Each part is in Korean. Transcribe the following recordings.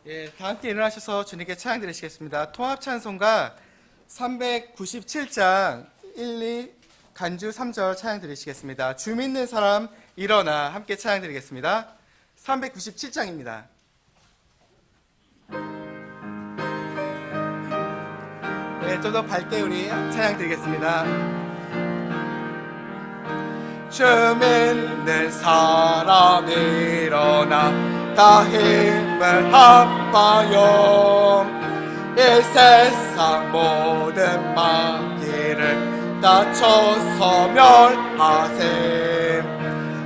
예, 다 함께 일어나셔서 주님께 찬양 드리시겠습니다. 통합 찬송가 397장 1, 2 간주 3절 찬양 드리시겠습니다. 주 믿는 사람 일어나 함께 찬양 드리겠습니다. 397장입니다. 네, 좀 더 밝게 우리 찬양 드리겠습니다. 주 믿는 사람 일어나 다 힘을 합하여 이 세상 모든 마귀를 다 쳐서 멸하세.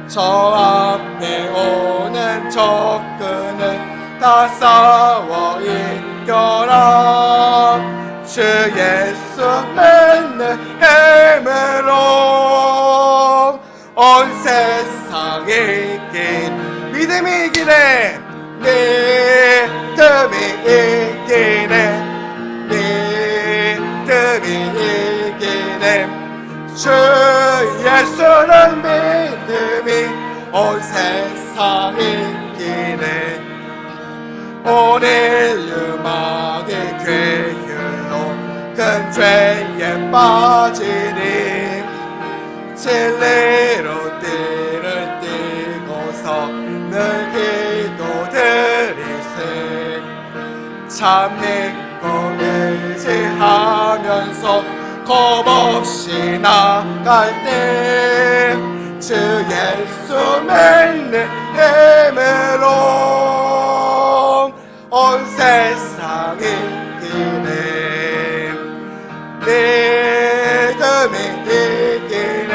저 앞에 오는 적군을 다 싸워 이겨라. 주 예수 믿는 힘으로 온 세상이 이긴 믿음이 이기네. 믿음이 이기네. 믿음이 이기네. 주 예수는 믿음이 온 세상 이기네. 오늘 음악의 괴율로 큰 죄에 빠지니 진리로 띠를 띠고서 늘 기도드리세. 참 믿고 의지하면서 겁없이 나갈 때 주 예수 믿는 힘으로 온 세상이 이기네. 믿음이 이기네.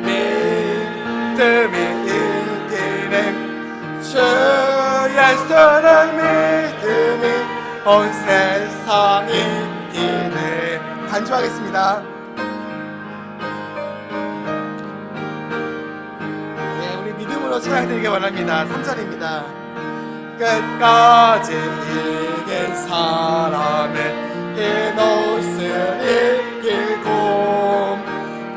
믿음이 이기네. 주 예수는 믿음이 온 세상이 이기네. 간주하겠습니다. 네, 우리 믿음으로 찬양드리기 원합니다. 3절입니다. 끝까지 이긴 사람은 흰옷을 입히고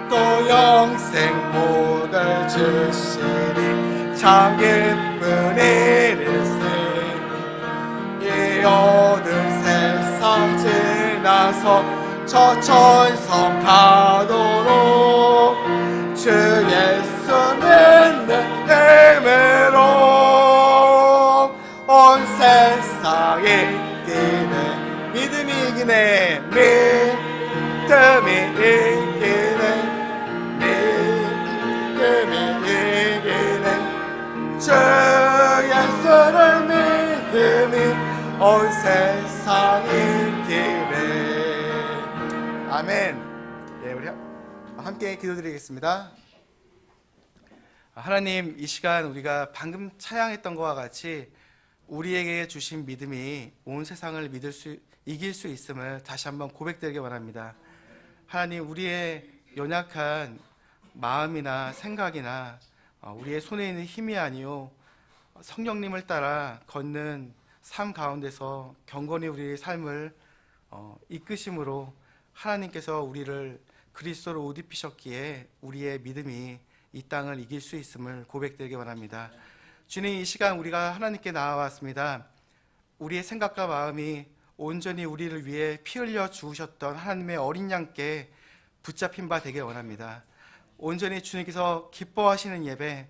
또 영생 복을 주시니 참 기쁜 일일세. 이 어두운 세상 지나서 저 천성 가도록 주 예수 믿는 힘으로 온 세상이 이기네. 믿음이 이기네. 믿음이 이기네. 믿음이 이기네. 주 예수를 믿음이 온 세상이 이기네. 아멘. 네, 우리 함께 기도드리겠습니다. 하나님, 이 시간 우리가 방금 찬양했던 것과 같이 우리에게 주신 믿음이 온 세상을 이길 수 있음을 다시 한번 고백드리기 원합니다. 하나님, 우리의 연약한 마음이나 생각이나 우리의 손에 있는 힘이 아니요 성령님을 따라 걷는 삶 가운데서 경건히 우리의 삶을 이끄심으로 하나님께서 우리를 그리스도로 옷 입히셨기에 우리의 믿음이 이 땅을 이길 수 있음을 고백드리기 원합니다. 주님, 이 시간 우리가 하나님께 나아왔습니다. 우리의 생각과 마음이 온전히 우리를 위해 피 흘려 죽으셨던 하나님의 어린 양께 붙잡힌 바 되길 원합니다. 온전히 주님께서 기뻐하시는 예배,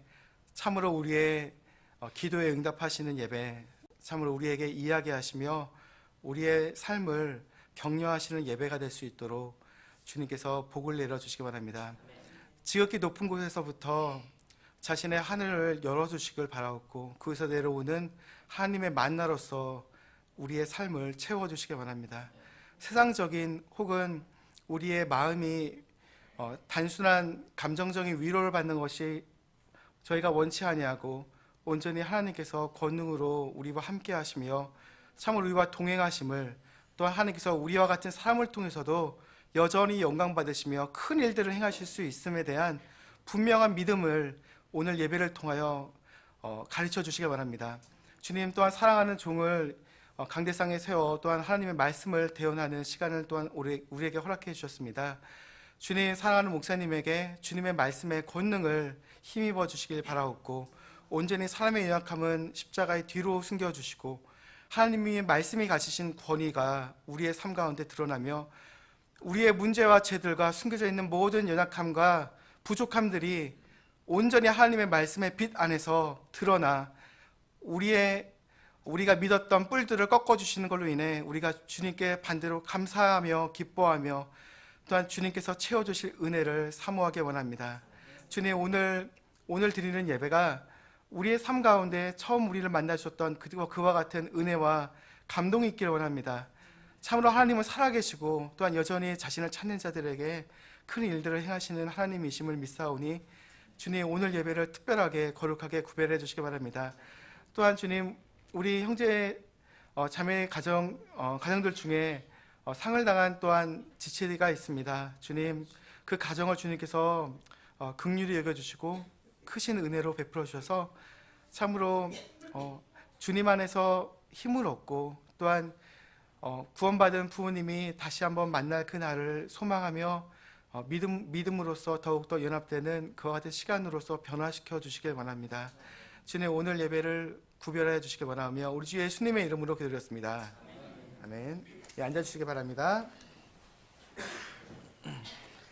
참으로 우리의 기도에 응답하시는 예배, 참으로 우리에게 이야기하시며 우리의 삶을 격려하시는 예배가 될 수 있도록 주님께서 복을 내려주시기 바랍니다. 지극히 높은 곳에서부터 자신의 하늘을 열어주시길 바라옵고 그에서 내려오는 하나님의 만나로서 우리의 삶을 채워주시기 바랍니다. 세상적인 혹은 우리의 마음이 단순한 감정적인 위로를 받는 것이 저희가 원치 아니하고 온전히 하나님께서 권능으로 우리와 함께 하시며 참으로 우리와 동행하심을, 또한 하나님께서 우리와 같은 사람을 통해서도 여전히 영광 받으시며 큰 일들을 행하실 수 있음에 대한 분명한 믿음을 오늘 예배를 통하여 가르쳐 주시기 바랍니다. 주님, 또한 사랑하는 종을 강대상에 세워 또한 하나님의 말씀을 대언하는 시간을 또한 우리에게 허락해 주셨습니다. 주님, 사랑하는 목사님에게 주님의 말씀의 권능을 힘입어 주시길 바라옵고 온전히 사람의 연약함은 십자가의 뒤로 숨겨주시고 하나님의 말씀이 가지신 권위가 우리의 삶 가운데 드러나며 우리의 문제와 죄들과 숨겨져 있는 모든 연약함과 부족함들이 온전히 하나님의 말씀의 빛 안에서 드러나 우리가 믿었던 뿔들을 꺾어주시는 걸로 인해 우리가 주님께 반대로 감사하며 기뻐하며 또한 주님께서 채워주실 은혜를 사모하기 원합니다. 주님, 오늘 드리는 예배가 우리의 삶 가운데 처음 우리를 만나주셨던 그와 같은 은혜와 감동이 있기를 원합니다. 참으로 하나님은 살아계시고 또한 여전히 자신을 찾는 자들에게 큰 일들을 행하시는 하나님이심을 믿사오니 주님, 오늘 예배를 특별하게 거룩하게 구별해 주시기 바랍니다. 또한 주님, 우리 형제 자매 가정들 중에 상을 당한 또한 지체가 있습니다. 주님, 그 가정을 주님께서 긍휼히 여겨주시고 크신 은혜로 베풀어 주셔서 참으로 주님 안에서 힘을 얻고 또한 구원받은 부모님이 다시 한번 만날 그 날을 소망하며 믿음으로써 더욱더 연합되는 그와 같은 시간으로서 변화시켜 주시길 원합니다. 주님, 오늘 예배를 구별해 주시길 원하며 우리 주 예수님의 이름으로 기도드렸습니다. 아멘. 예, 앉아주시기 바랍니다.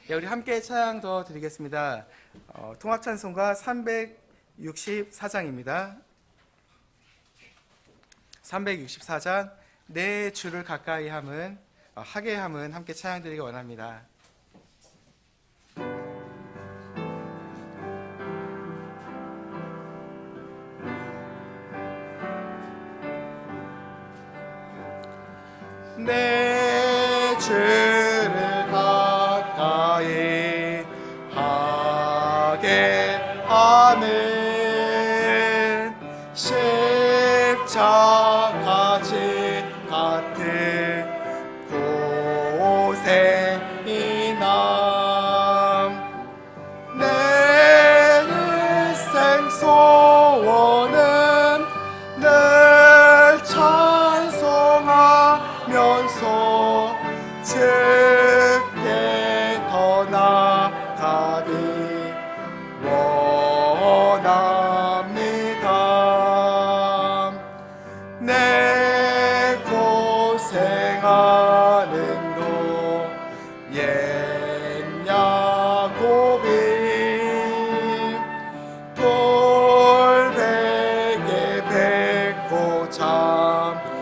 예, 우리 함께 찬양 더 드리겠습니다. 통합찬송가 364장입니다. 364장 내 주를 가까이 함은 하게 함은 함께 찬양 드리기 원합니다. 내 주를 가까이 하게 하는 십자가지 같은 고생이남 내 일생 소원은 늘 찬송하면서 주께 더 나아가기 원합니다. 내 고생하는 도 옛 야곱이 돌베개 뱉고 참갔습니다.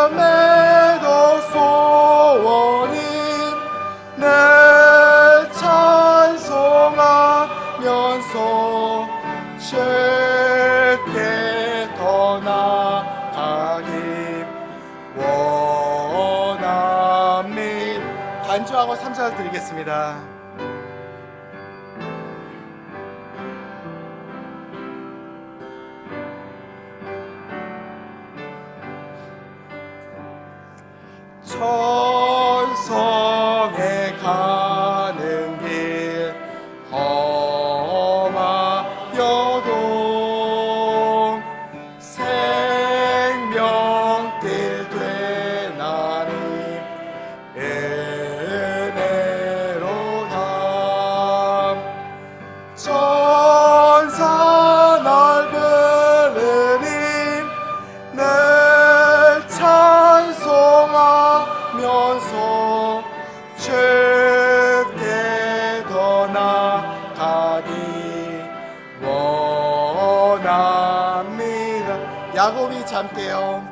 금에도 소원이 늘 찬송하면서 주께 더 나아가기 원합니다. 반주하고 3절 드리겠습니다. 천성에 가는 길 험하여도 생명길 되나니 은혜로다. 천사 날 부르니 늘 찬송하면서 주께 더 나아가기 원합니다. 야곱이 잠깨요.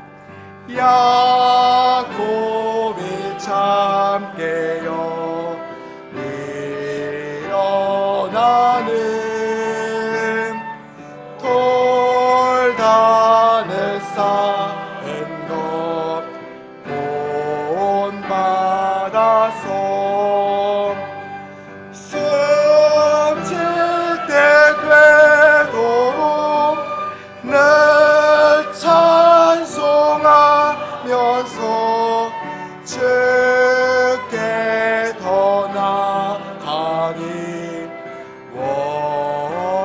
야곱이 잠깨요. 일어나는 돌단을 쌓은 것 본받아서 숨질 때 되도록 늘 찬송하면서 주께 더 나아가기 원합니다.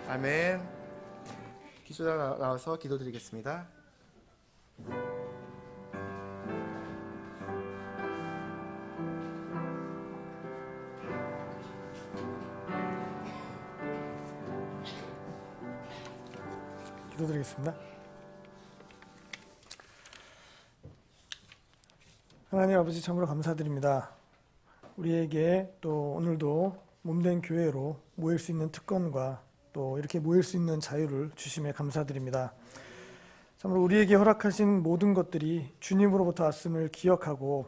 아멘. 기초자 나와서 기도드리겠습니다. 기도드리겠습니다. 하나님 아버지 참으로 감사드립니다. 우리에게 또 오늘도 몸된 교회로 모일 수 있는 특권과 또 이렇게 모일 수 있는 자유를 주심에 감사드립니다. 참으로 우리에게 허락하신 모든 것들이 주님으로부터 왔음을 기억하고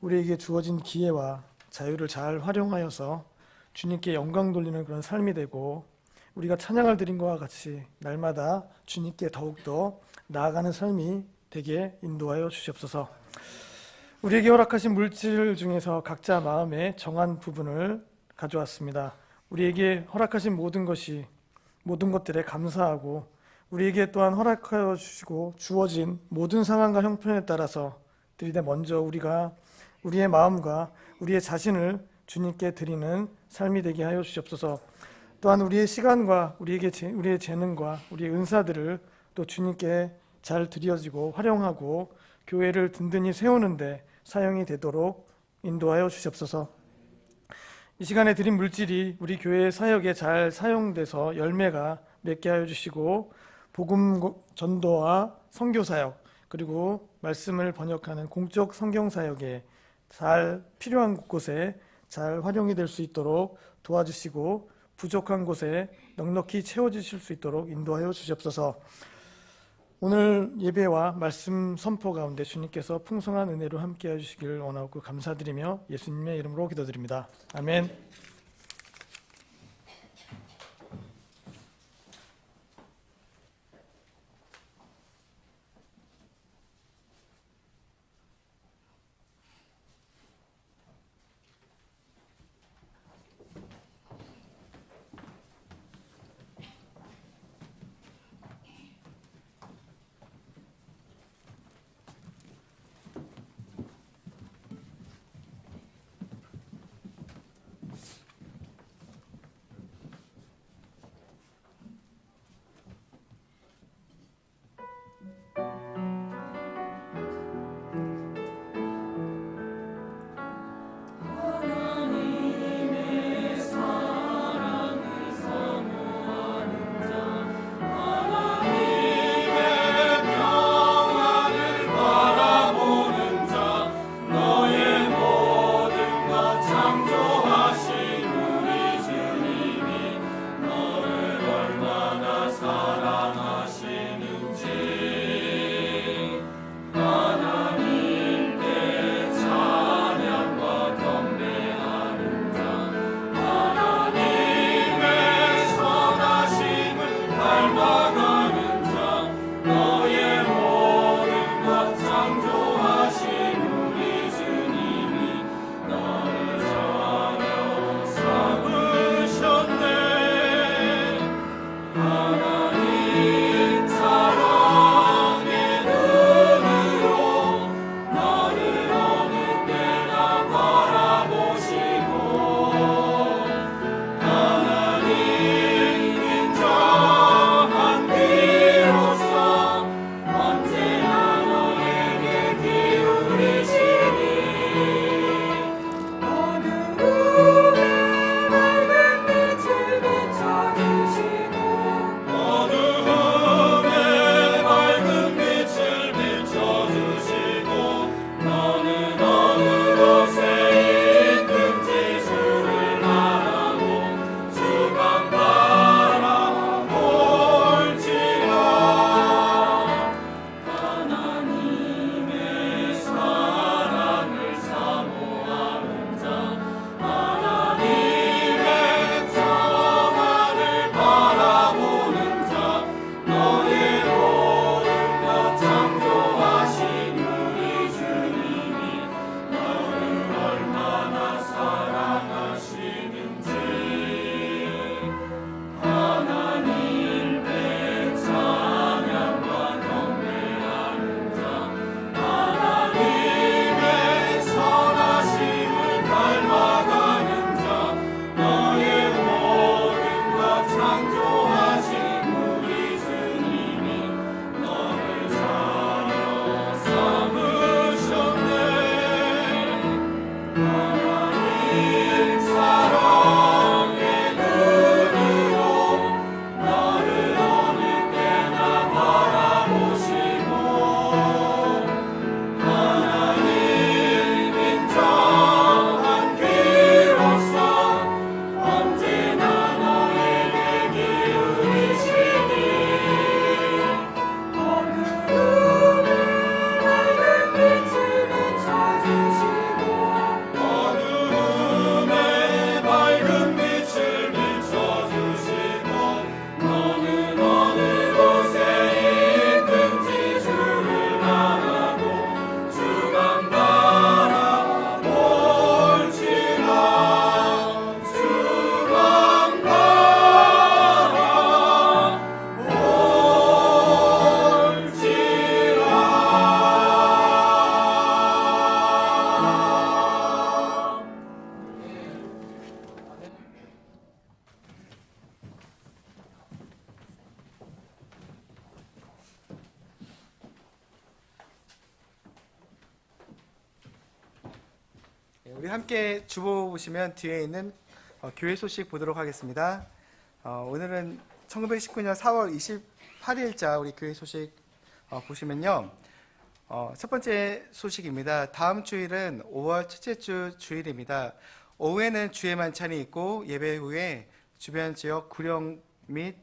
우리에게 주어진 기회와 자유를 잘 활용하여서 주님께 영광 돌리는 그런 삶이 되고 우리가 찬양을 드린 것과 같이 날마다 주님께 더욱더 나아가는 삶이 되게 인도하여 주시옵소서. 우리에게 허락하신 물질 중에서 각자 마음에 정한 부분을 가져왔습니다. 우리에게 허락하신 모든 것들에 감사하고 우리에게 또한 허락하여 주시고 주어진 모든 상황과 형편에 따라서 들이대 먼저 우리가 우리의 마음과 우리의 자신을 주님께 드리는 삶이 되게 하여 주시옵소서. 또한 우리의 시간과 우리의 재능과 우리의 은사들을 또 주님께 잘 드려지고 활용하고 교회를 든든히 세우는데 사용이 되도록 인도하여 주시옵소서. 이 시간에 드린 물질이 우리 교회의 사역에 잘 사용돼서 열매가 맺게 하여 주시고 복음 전도와 선교 사역 그리고 말씀을 번역하는 공적 성경 사역에 잘 필요한 곳에 잘 활용이 될 수 있도록 도와주시고 부족한 곳에 넉넉히 채워주실 수 있도록 인도하여 주시옵소서. 오늘 예배와 말씀 선포 가운데 주님께서 풍성한 은혜로 함께해 주시기를 원하고 감사드리며 예수님의 이름으로 기도드립니다. 아멘. 우리 함께 주보 보시면 뒤에 있는 교회 소식 보도록 하겠습니다. 오늘은 1919년 4월 28일자 우리 교회 소식 보시면요. 첫 번째 소식입니다. 다음 주일은 5월 첫째 주 주일입니다. 오후에는 주의 만찬이 있고 예배 후에 주변 지역 구령 및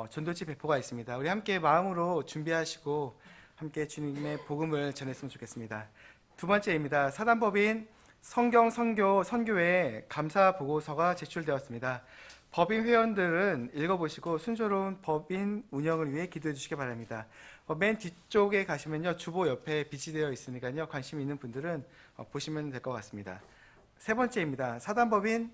전도지 배포가 있습니다. 우리 함께 마음으로 준비하시고 함께 주님의 복음을 전했으면 좋겠습니다. 두 번째입니다. 사단법인 성경 선교회 감사 보고서가 제출되었습니다. 법인 회원들은 읽어보시고 순조로운 법인 운영을 위해 기도해 주시기 바랍니다. 맨 뒤쪽에 가시면요, 주보 옆에 비치되어 있으니까요, 관심 있는 분들은 보시면 될 것 같습니다. 세 번째입니다. 사단법인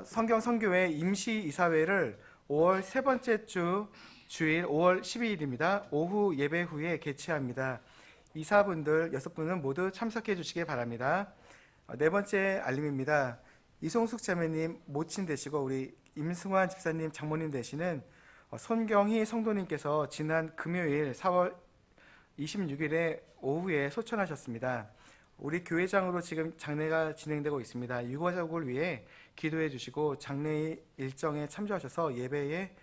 성경 선교회 임시 이사회를 5월 세 번째 주 주일 5월 12일입니다. 오후 예배 후에 개최합니다. 이사분들 6분은 모두 참석해 주시기 바랍니다. 네 번째 알림입니다. 이송숙 자매님 모친 되시고 우리 임승환 집사님 장모님 되시는 손경희 성도님께서 지난 금요일 4월 26일에 오후에 소천하셨습니다. 우리 교회장으로 지금 장례가 진행되고 있습니다. 유가족을 위해 기도해 주시고 장례 일정에 참조하셔서 예배에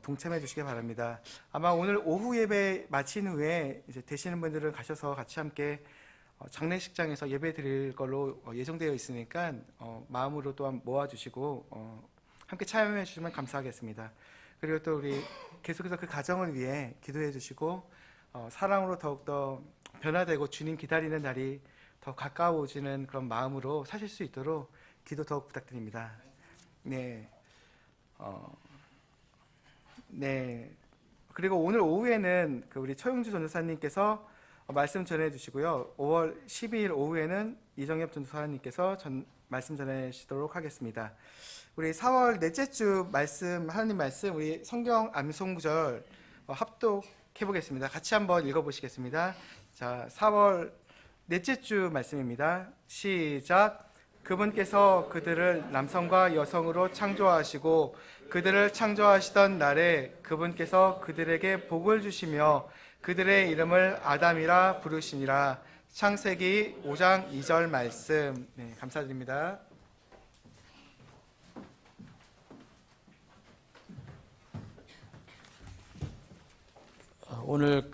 동참해 주시기 바랍니다. 아마 오늘 오후 예배 마친 후에 이제 되시는 분들은 가셔서 같이 함께 장례식장에서 예배 드릴 걸로 예정되어 있으니까 마음으로 또한 모아주시고 함께 참여해 주시면 감사하겠습니다. 그리고 또 우리 계속해서 그 가정을 위해 기도해 주시고 사랑으로 더욱더 변화되고 주님 기다리는 날이 더 가까워지는 그런 마음으로 사실 수 있도록 기도 더욱 부탁드립니다. 네. 네. 그리고 오늘 오후에는 그 우리 최용주 전도사님께서 말씀 전해주시고요. 5월 12일 오후에는 이정엽 전도사님께서 말씀 전해주시도록 하겠습니다. 우리 4월 넷째 주 말씀, 하나님 말씀, 우리 성경 암송구절 합독해 보겠습니다. 같이 한번 읽어보시겠습니다. 자, 4월 넷째 주 말씀입니다. 시작. 그분께서 그들을 남성과 여성으로 창조하시고 그들을 창조하시던 날에 그분께서 그들에게 복을 주시며 그들의 이름을 아담이라 부르시니라. 창세기 5장 2절 말씀. 네, 감사드립니다. 오늘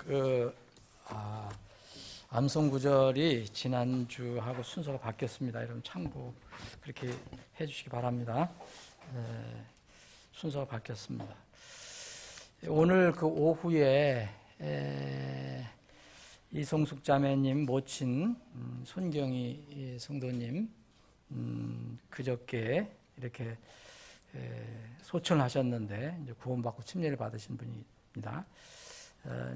암송 구절이 지난주하고 순서가 바뀌었습니다. 여러분 참고 그렇게 해주시기 바랍니다. 순서가 바뀌었습니다. 오늘 그 오후에 이송숙 자매님 모친 손경희 성도님 그저께 이렇게 소천하셨는데 이제 구원받고 침례를 받으신 분입니다.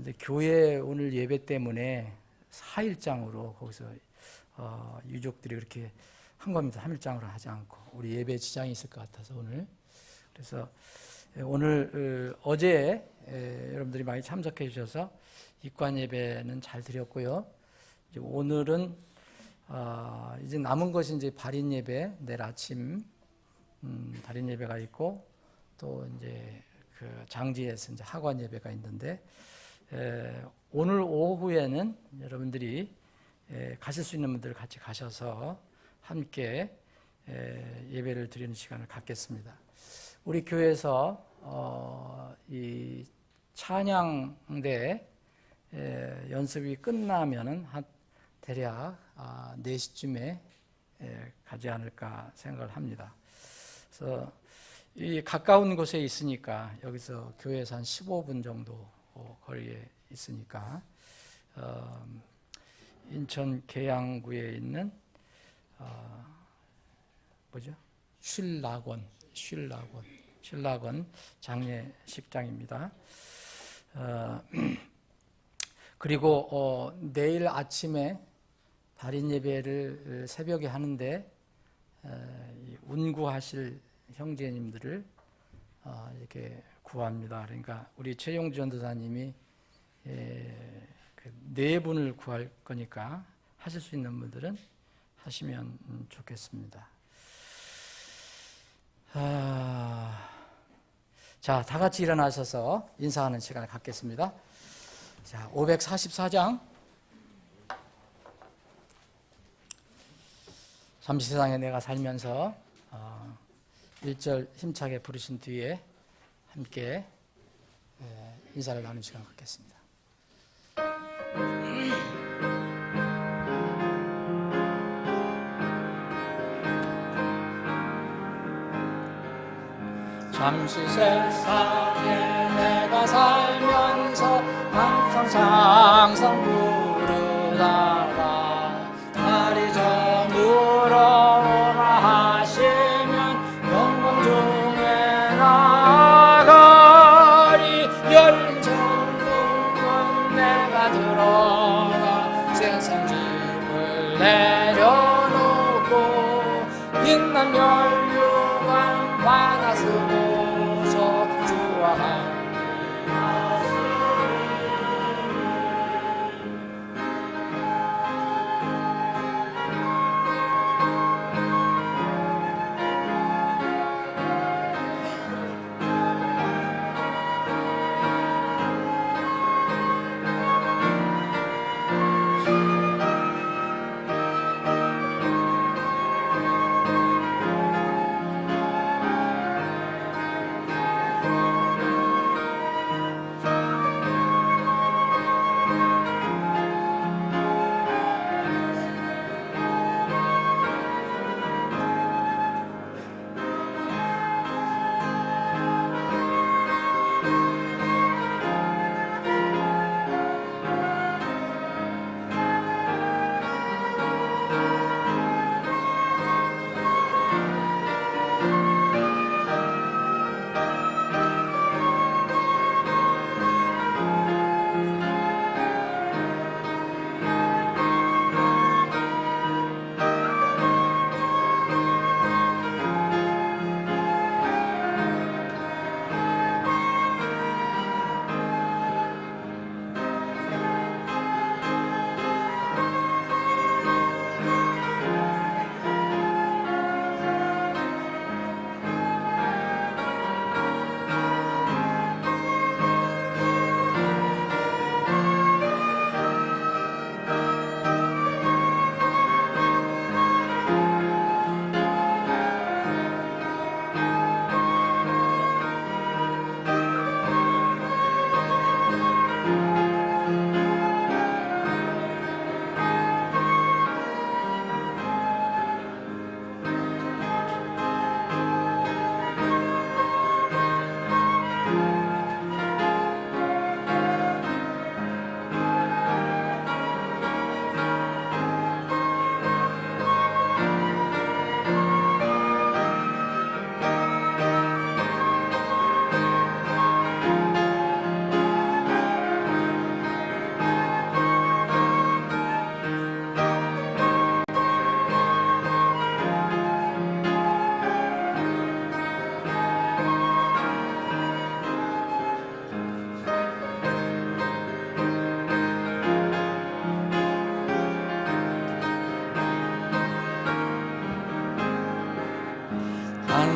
이제 교회 오늘 예배 때문에 4일장으로 거기서 유족들이 그렇게 한 겁니다. 3일장으로 하지 않고 우리 예배 지장이 있을 것 같아서 오늘 그래서 오늘 어제 여러분들이 많이 참석해 주셔서 입관 예배는 잘 드렸고요. 이제 오늘은 이제 남은 것이 이제 발인 예배 내일 아침 발인 예배가 있고 또 이제 그 장지에서 이제 학원 예배가 있는데 오늘 오후에는 여러분들이 가실 수 있는 분들 같이 가셔서 함께 예배를 드리는 시간을 갖겠습니다. 우리 교회에서 이 찬양대 연습이 끝나면은 한 대략 4시쯤에 가지 않을까 생각을 합니다. 그래서 이 가까운 곳에 있으니까 여기서 교회에서 한 15분 정도 거리에 있으니까 인천 계양구에 있는 쉴락원 장례식장입니다. 그리고 내일 아침에 발인 예배를 새벽에 하는데 운구하실 형제님들을 이렇게 구합니다. 그러니까 우리 최용주 전도사님이 네 분을 구할 거니까 하실 수 있는 분들은 하시면 좋겠습니다. 자, 다 같이 일어나셔서 인사하는 시간을 갖겠습니다. 자, 544장. 잠시 세상에 내가 살면서 1절 힘차게 부르신 뒤에 함께 인사를 나누는 시간 갖겠습니다. 잠시 세상에 내가 살면서 항상 부르다가 날이 저물어 오라 하시면 영광 중에 나가리. 열린 천국은 내가 들어가 세상 짐을 내려놓고 빛난 멸류관 받아 쓰고서 주와 함께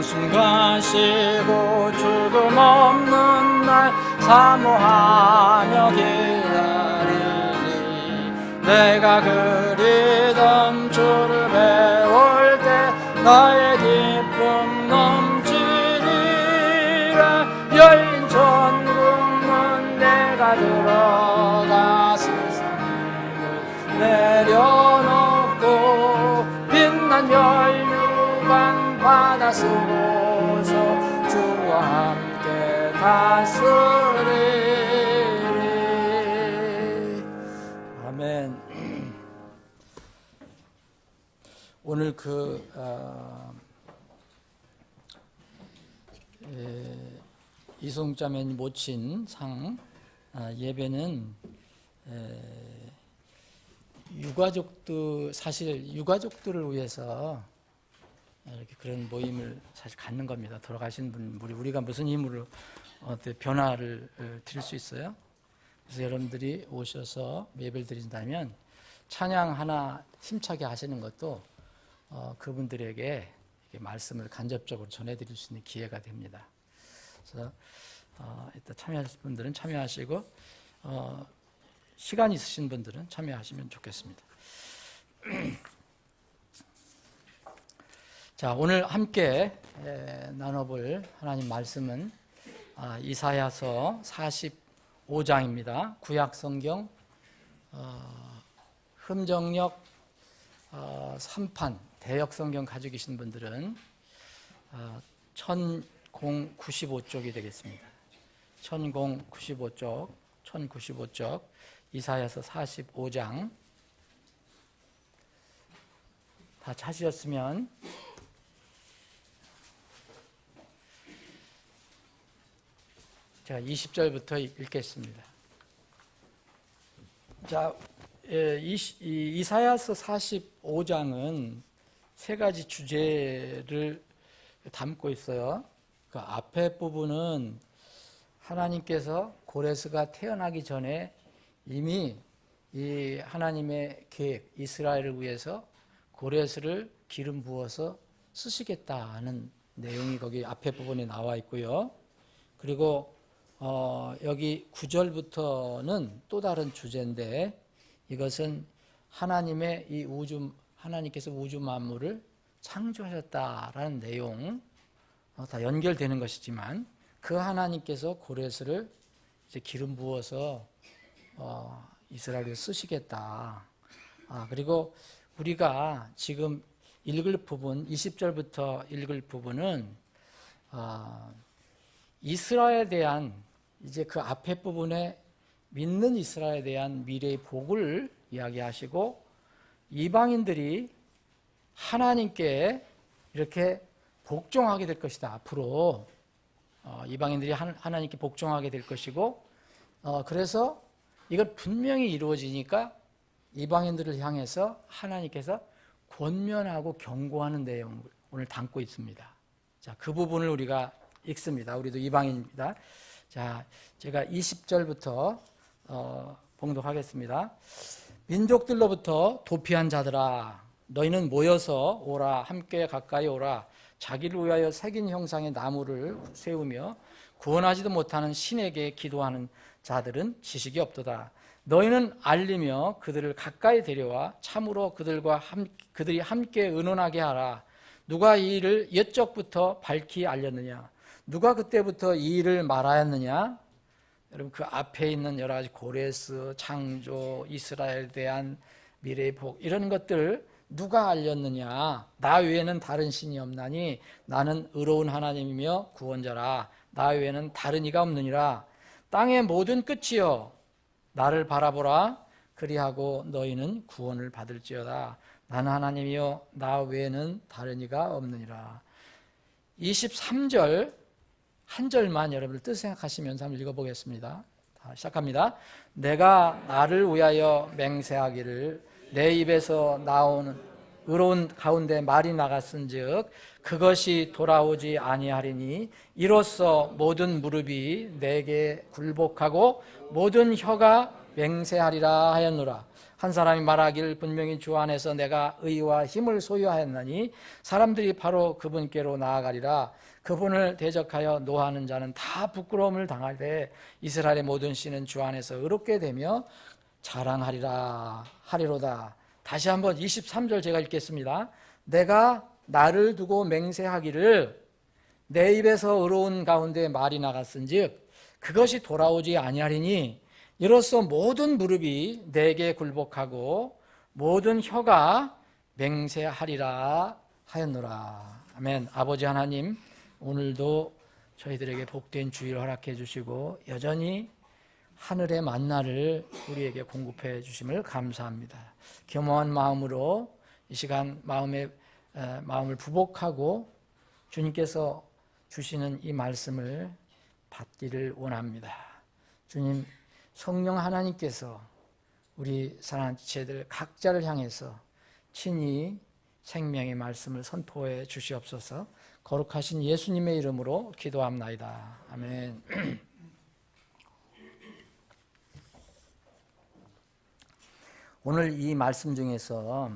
한순간 쉬고 죽음 없는 날 사모하며 기다리니 내가 그리던 주를 배울 때 나의 기쁨 넘치리라. 열린 천국문 내가 들어가 세상을 내려놓고 빛난 멸류관 받아 쓰고서 주와 함께 다스리리. 아멘. 오늘 이송자매님 모친 상 예배는 유가족들을 위해서 이렇게 그런 모임을 사실 갖는 겁니다. 돌아가신 분, 우리가 무슨 힘으로 변화를 드릴 수 있어요? 그래서 여러분들이 오셔서 예배를 드린다면 찬양 하나 힘차게 하시는 것도 그분들에게 말씀을 간접적으로 전해드릴 수 있는 기회가 됩니다. 그래서 이따 참여하실 분들은 참여하시고 시간 있으신 분들은 참여하시면 좋겠습니다. 자, 오늘 함께 나눠볼 하나님 말씀은 이사야서 45장입니다. 구약 성경 흠정역 3판 대역 성경 가지고 계신 분들은 1095쪽이 되겠습니다. 1095쪽 이사야서 45장 다 찾으셨으면 제가 20절부터 읽겠습니다. 자, 이사야서 45장은 세 가지 주제를 담고 있어요. 그 앞에 부분은 하나님께서 고레스가 태어나기 전에 이미 이 하나님의 계획, 이스라엘을 위해서 고레스를 기름 부어서 쓰시겠다는 내용이 거기 앞에 부분에 나와 있고요. 그리고 여기 9절부터는 또 다른 주제인데 이것은 하나님의 이 하나님께서 우주 만물을 창조하셨다라는 내용 다 연결되는 것이지만 그 하나님께서 고레스를 이제 기름 부어서 이스라엘을 쓰시겠다. 그리고 우리가 지금 읽을 부분 20절부터 읽을 부분은 이스라엘에 대한 이제 그 앞에 부분에 믿는 이스라엘에 대한 미래의 복을 이야기하시고 이방인들이 하나님께 이렇게 복종하게 될 것이다. 앞으로 이방인들이 하나님께 복종하게 될 것이고 그래서 이걸 분명히 이루어지니까 이방인들을 향해서 하나님께서 권면하고 경고하는 내용을 오늘 담고 있습니다. 자, 그 부분을 우리가 읽습니다. 우리도 이방인입니다. 자, 제가 20절부터 봉독하겠습니다. 민족들로부터 도피한 자들아, 너희는 모여서 오라, 함께 가까이 오라. 자기를 위하여 새긴 형상의 나무를 세우며 구원하지도 못하는 신에게 기도하는 자들은 지식이 없도다. 너희는 알리며 그들을 가까이 데려와 참으로 그들이 함께 의논하게 하라. 누가 이 일을 옛적부터 밝히 알렸느냐? 누가 그때부터 이 일을 말하였느냐? 여러분 그 앞에 있는 여러 가지 고레스, 창조, 이스라엘에 대한 미래의 복 이런 것들 누가 알렸느냐? 나 외에는 다른 신이 없나니 나는 의로운 하나님이며 구원자라. 나 외에는 다른 이가 없느니라. 땅의 모든 끝이여 나를 바라보라. 그리하고 너희는 구원을 받을지어다. 나는 하나님이여 나 외에는 다른 이가 없느니라. 23절 한 절만 여러분들 뜻 생각하시면서 한번 읽어보겠습니다. 시작합니다. 내가 나를 위하여 맹세하기를 내 입에서 나오는 의로운 가운데 말이 나갔은즉 그것이 돌아오지 아니하리니 이로써 모든 무릎이 내게 굴복하고 모든 혀가 맹세하리라 하였노라. 한 사람이 말하기를 분명히 주 안에서 내가 의와 힘을 소유하였나니 사람들이 바로 그분께로 나아가리라. 그분을 대적하여 노하는 자는 다 부끄러움을 당하되 이스라엘의 모든 씨는 주 안에서 의롭게 되며 자랑하리라 하리로다. 다시 한번 23절 제가 읽겠습니다. 내가 나를 두고 맹세하기를 내 입에서 의로운 가운데 말이 나갔은즉 그것이 돌아오지 아니하리니 이로써 모든 무릎이 내게 굴복하고 모든 혀가 맹세하리라 하였노라. 아멘. 아버지 하나님, 오늘도 저희들에게 복된 주의를 허락해 주시고 여전히 하늘의 만나를 우리에게 공급해 주심을 감사합니다. 겸허한 마음으로 이 시간 마음을 부복하고 주님께서 주시는 이 말씀을 받기를 원합니다. 주님, 성령 하나님께서 우리 사랑하는 지체들 각자를 향해서 친히 생명의 말씀을 선포해 주시옵소서. 거룩하신 예수님의 이름으로 기도합나이다. 아멘. 오늘 이 말씀 중에서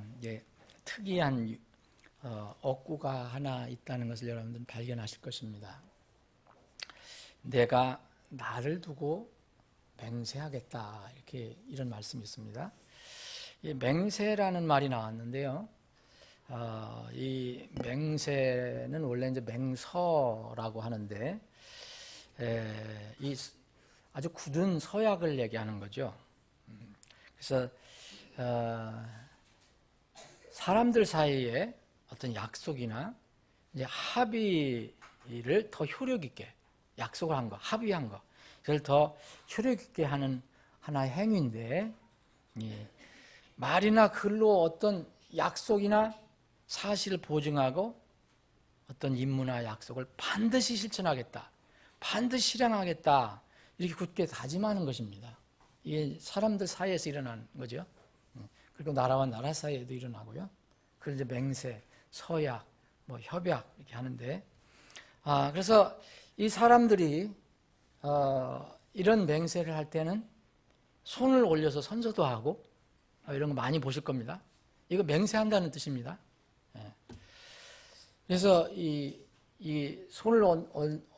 특이한 어구가 하나 있다는 것을 여러분들은 발견하실 것입니다. 내가 나를 두고 맹세하겠다, 이런 말씀이 있습니다. 이 맹세라는 말이 나왔는데요. 이 맹세는 원래 이제 맹서라고 하는데 이 아주 굳은 서약을 얘기하는 거죠. 그래서 사람들 사이에 어떤 약속이나 이제 합의를 더 효력 있게 약속을 한 거, 합의한 거, 그걸 더 효력 있게 하는 하나의 행위인데, 예, 말이나 글로 어떤 약속이나 사실을 보증하고 어떤 임무나 약속을 반드시 실천하겠다, 반드시 실행하겠다, 이렇게 굳게 다짐하는 것입니다. 이게 사람들 사이에서 일어나는 거죠. 그리고 나라와 나라 사이에도 일어나고요. 그걸 이제 맹세, 서약, 뭐 협약 이렇게 하는데, 그래서 이 사람들이 이런 맹세를 할 때는 손을 올려서 선서도 하고 이런 거 많이 보실 겁니다. 이거 맹세한다는 뜻입니다. 그래서 이 손을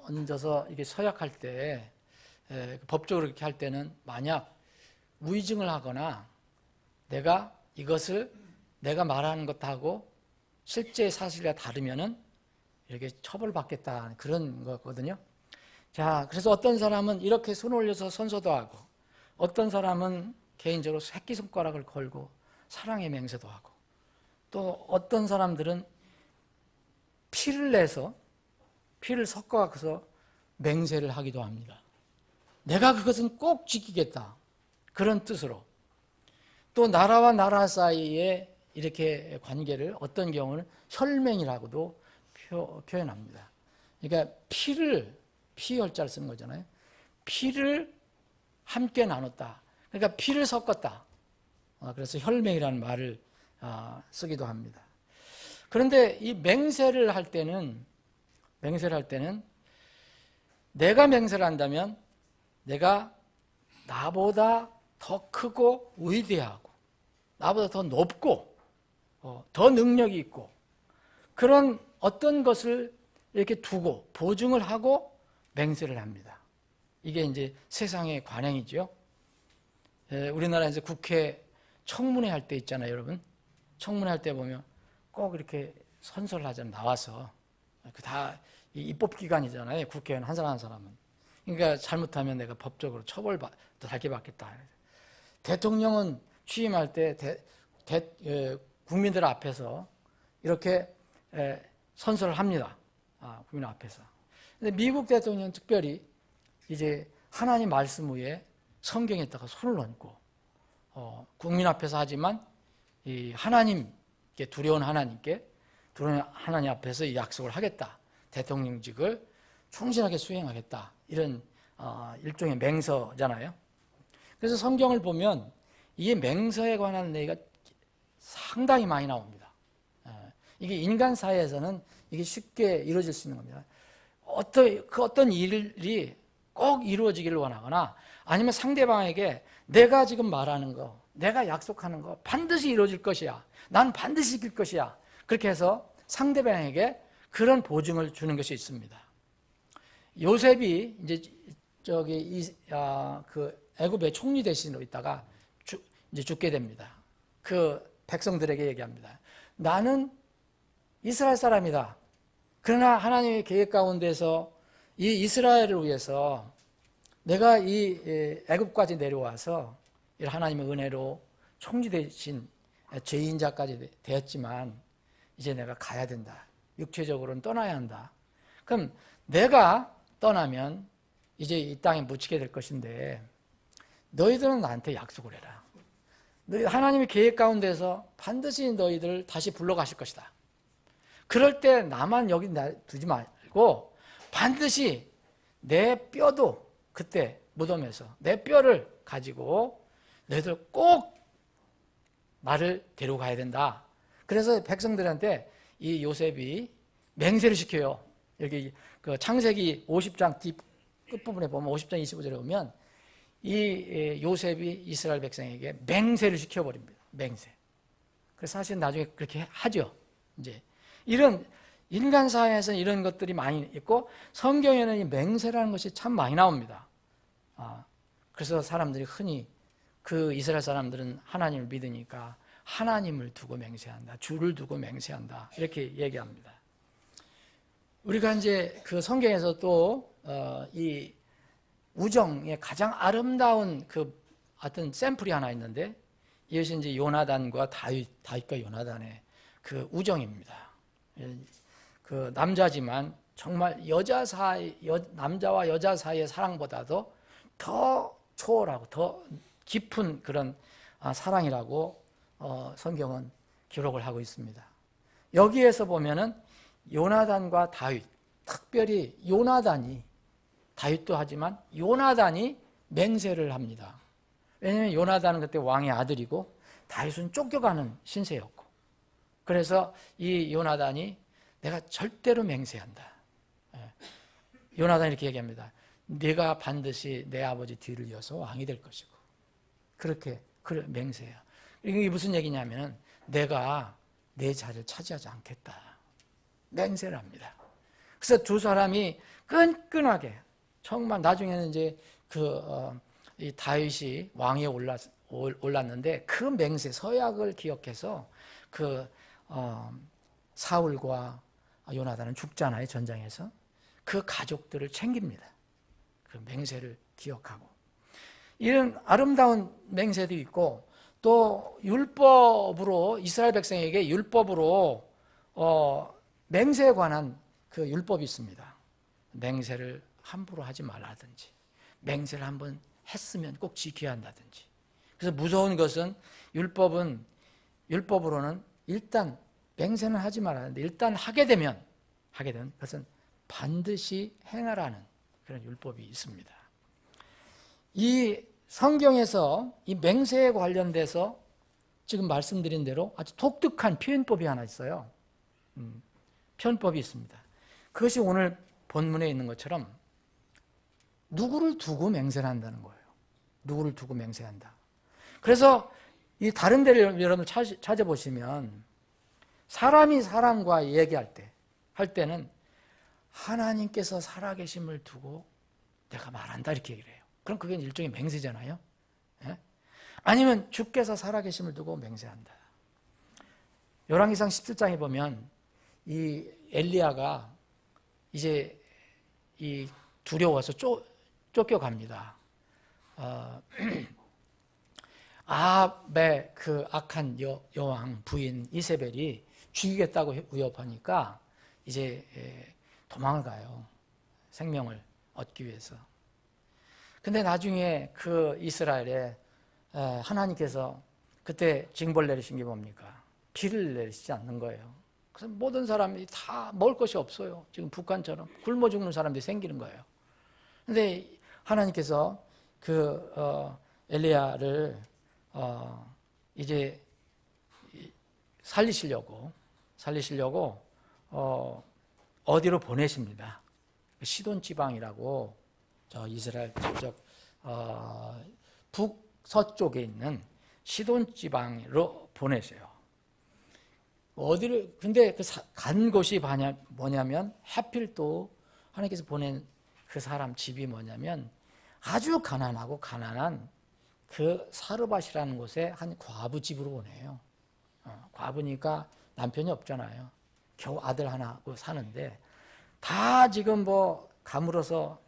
얹어서 이게 서약할 때 법적으로 이렇게 할 때는 만약 위증을 하거나 내가 이것을 내가 말하는 것하고 실제 사실과 다르면은 이렇게 처벌받겠다 그런 거거든요. 자, 그래서 어떤 사람은 이렇게 손 올려서 선서도 하고, 어떤 사람은 개인적으로 새끼손가락을 걸고 사랑의 맹세도 하고, 또 어떤 사람들은 피를 내서 피를 섞어서 맹세를 하기도 합니다. 내가 그것은 꼭 지키겠다, 그런 뜻으로. 또 나라와 나라 사이에 이렇게 관계를 어떤 경우는 혈맹이라고도 표현합니다. 그러니까 피 열자를 쓰는 거잖아요. 피를 함께 나눴다. 그러니까 피를 섞었다. 그래서 혈맹이라는 말을 쓰기도 합니다. 그런데 이 맹세를 할 때는 내가 맹세를 한다면 내가 나보다 더 크고 위대하고 나보다 더 높고 더 능력이 있고 그런 어떤 것을 이렇게 두고 보증을 하고 맹세를 합니다. 이게 이제 세상의 관행이죠. 우리나라에서 국회 청문회 할 때 있잖아요, 여러분. 청문회 할 때 보면 꼭 이렇게 선서를 하잖아요, 나와서. 다 입법기관이잖아요, 국회의원 한 사람 한 사람은. 그러니까 잘못하면 내가 법적으로 달게 받겠다. 대통령은 취임할 때 국민들 앞에서 이렇게 선서를 합니다. 국민 앞에서. 근데 미국 대통령은 특별히 이제 하나님 말씀 위에 성경에다가 손을 얹고 국민 앞에서 하지만 이 하나님께 두려운 하나님 앞에서 이 약속을 하겠다. 대통령직을 충실하게 수행하겠다. 이런 일종의 맹서잖아요. 그래서 성경을 보면 이 맹서에 관한 얘기가 상당히 많이 나옵니다. 이게 인간 사회에서는 이게 쉽게 이루어질 수 있는 겁니다. 어떤 일이 꼭 이루어지기를 원하거나 아니면 상대방에게 내가 지금 말하는 거, 내가 약속하는 거 반드시 이루어질 것이야. 난 반드시 지킬 것이야. 그렇게 해서 상대방에게 그런 보증을 주는 것이 있습니다. 요셉이 이제 그 애굽의 총리 대신으로 있다가 이제 죽게 됩니다. 그 백성들에게 얘기합니다. 나는 이스라엘 사람이다. 그러나 하나님의 계획 가운데서 이 이스라엘을 위해서 내가 이 애굽까지 내려와서 하나님의 은혜로 총리 대신 죄인자까지 되었지만 이제 내가 가야 된다. 육체적으로는 떠나야 한다. 그럼 내가 떠나면 이제 이 땅에 묻히게 될 것인데 너희들은 나한테 약속을 해라. 하나님의 계획 가운데서 반드시 너희들을 다시 불러가실 것이다. 그럴 때 나만 여기 두지 말고 반드시 내 뼈도 그때 무덤에서 내 뼈를 가지고 너희들 꼭 나를 데려가야 된다. 그래서 백성들한테 이 요셉이 맹세를 시켜요. 여기 그 창세기 50장 뒷 끝부분에 보면 50장 25절에 보면 이 요셉이 이스라엘 백성에게 맹세를 시켜버립니다. 맹세. 그래서 사실 나중에 그렇게 하죠. 이제 이런 인간 사회에서는 이런 것들이 많이 있고 성경에는 이 맹세라는 것이 참 많이 나옵니다. 그래서 사람들이 흔히 그 이스라엘 사람들은 하나님을 믿으니까 하나님을 두고 맹세한다. 주를 두고 맹세한다. 이렇게 얘기합니다. 우리가 이제 그 성경에서 또 이 우정의 가장 아름다운 그 어떤 샘플이 하나 있는데 이것이 이제 요나단과 다윗과 요나단의 그 우정입니다. 그 남자지만 정말 남자와 여자 사이의 사랑보다도 더 초월하고 더 깊은 그런 사랑이라고 성경은 기록을 하고 있습니다. 여기에서 보면은 요나단과 다윗, 특별히 요나단이, 다윗도 하지만 요나단이 맹세를 합니다. 왜냐하면 요나단은 그때 왕의 아들이고 다윗은 쫓겨가는 신세였고, 그래서 이 요나단이 내가 절대로 맹세한다. 요나단이 이렇게 얘기합니다. 네가 반드시 내 아버지 뒤를 이어서 왕이 될 것이고, 그렇게 맹세해요. 이게 무슨 얘기냐면 내가 내 자리를 차지하지 않겠다. 맹세를 합니다. 그래서 두 사람이 끈끈하게, 정말 나중에는 이제 이 다윗이 왕위에 올랐는데 그 맹세, 서약을 기억해서 사울과 요나단은 죽잖아요, 전장에서. 그 가족들을 챙깁니다. 그 맹세를 기억하고. 이런 아름다운 맹세도 있고, 또 율법으로, 이스라엘 백성에게 율법으로 맹세에 관한 그 율법이 있습니다. 맹세를 함부로 하지 말라든지, 맹세를 한번 했으면 꼭 지켜야 한다든지. 그래서 무서운 것은 율법으로는 일단 맹세는 하지 말라는데 일단 하게 되면 그것은 반드시 행하라는 그런 율법이 있습니다. 이 성경에서 이 맹세에 관련돼서 지금 말씀드린 대로 아주 독특한 표현법이 하나 있어요. 표현법이 있습니다. 그것이 오늘 본문에 있는 것처럼 누구를 두고 맹세를 한다는 거예요. 누구를 두고 맹세한다. 그래서 이 다른 데를 여러분 찾아보시면 사람이 사람과 얘기할 때는 하나님께서 살아계심을 두고 내가 말한다 이렇게 얘기를 해요. 그럼 그게 일종의 맹세잖아요. 예? 아니면 주께서 살아계심을 두고 맹세한다. 열왕기상 17장에 보면 이 엘리야가 이제 이 두려워서 쫓겨갑니다. 아합의 그 악한 여왕 부인 이세벨이 죽이겠다고 위협하니까 이제 도망을 가요. 생명을 얻기 위해서. 근데 나중에 그 이스라엘에 하나님께서 그때 징벌 내리신 게 뭡니까? 비를 내리시지 않는 거예요. 그래서 모든 사람이 다 먹을 것이 없어요. 지금 북한처럼 굶어 죽는 사람들이 생기는 거예요. 근데 하나님께서 엘리야를 이제 살리시려고 어디로 보내십니다. 시돈 지방이라고 저 이스라엘 저쪽 북서쪽에 있는 시돈 지방으로 보내세요. 근데 간 곳이 뭐냐면 하필 또 하나님께서 보낸 그 사람 집이 뭐냐면 아주 가난한 그 사르밧이라는 곳에 한 과부 집으로 보내요. 과부니까 남편이 없잖아요. 겨우 아들 하나하고 사는데 다 지금 뭐 가물어서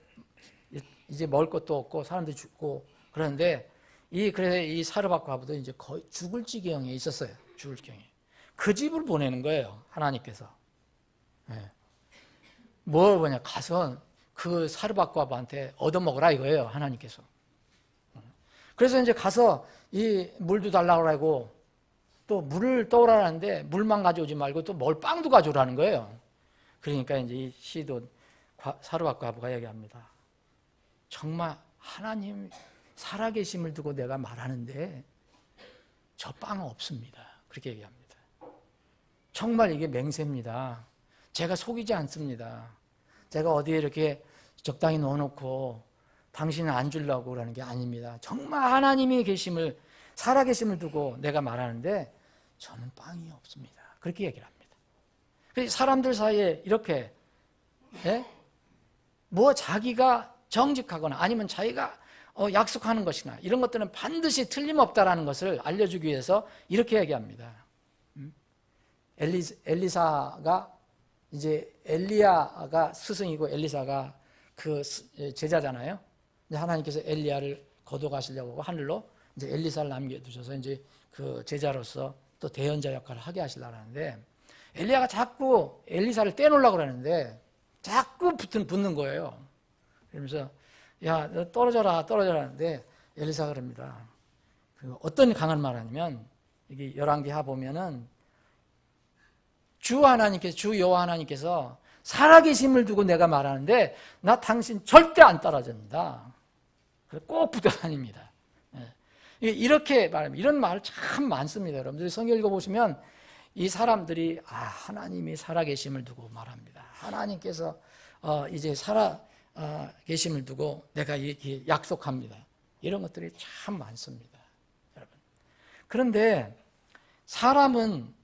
이제 먹을 것도 없고 사람들이 죽고 그러는데 그래서 이 사르밧 과부도 이제 거의 죽을 지경에 있었어요. 죽을 지경에. 그 집을 보내는 거예요. 하나님께서. 뭐냐 가서 그 사르밧 과부한테 얻어먹으라 이거예요. 하나님께서. 그래서 이제 가서 이 물도 달라고 하고 또 물을 떠오라는데 물만 가져오지 말고 또 먹을 빵도 가져오라는 거예요. 그러니까 이제 이 시돈 사르밧 과부가 얘기합니다. 정말 하나님 살아계심을 두고 내가 말하는데 저 빵은 없습니다. 그렇게 얘기합니다. 정말 이게 맹세입니다. 제가 속이지 않습니다. 제가 어디에 이렇게 적당히 넣어놓고 당신은 안 주려고 그러는 게 아닙니다. 정말 하나님이 살아계심을 두고 내가 말하는데 저는 빵이 없습니다. 그렇게 얘기를 합니다. 그래서 사람들 사이에 이렇게 뭐 자기가 정직하거나 아니면 자기가 약속하는 것이나 이런 것들은 반드시 틀림없다라는 것을 알려주기 위해서 이렇게 얘기합니다. 엘리사가 이제 엘리야가 스승이고 엘리사가 그 제자잖아요. 이제 하나님께서 엘리야를 거둬가시려고 하늘로 이제 엘리사를 남겨두셔서 이제 그 제자로서 또 대언자 역할을 하게 하시려고 하는데 엘리야가 자꾸 엘리사를 떼놓으려고 그러는데 자꾸 붙는 거예요. 그러면서 야, 너 떨어져라 하는데 엘리사가 그럽니다. 어떤 강한 말 하냐면 이게 열왕기하 보면은 주 여호와 하나님께서 살아계심을 두고 내가 말하는데 나 당신 절대 안 따라진다. 꼭 붙어 다닙니다. 이렇게 말합니다. 이런 말 참 많습니다. 여러분들이 성경 읽어보시면 이 사람들이 하나님이 살아계심을 두고 말합니다. 하나님께서 이제 살아계심을 두고 내가 약속합니다. 이런 것들이 참 많습니다. 여러분. 그런데 사람은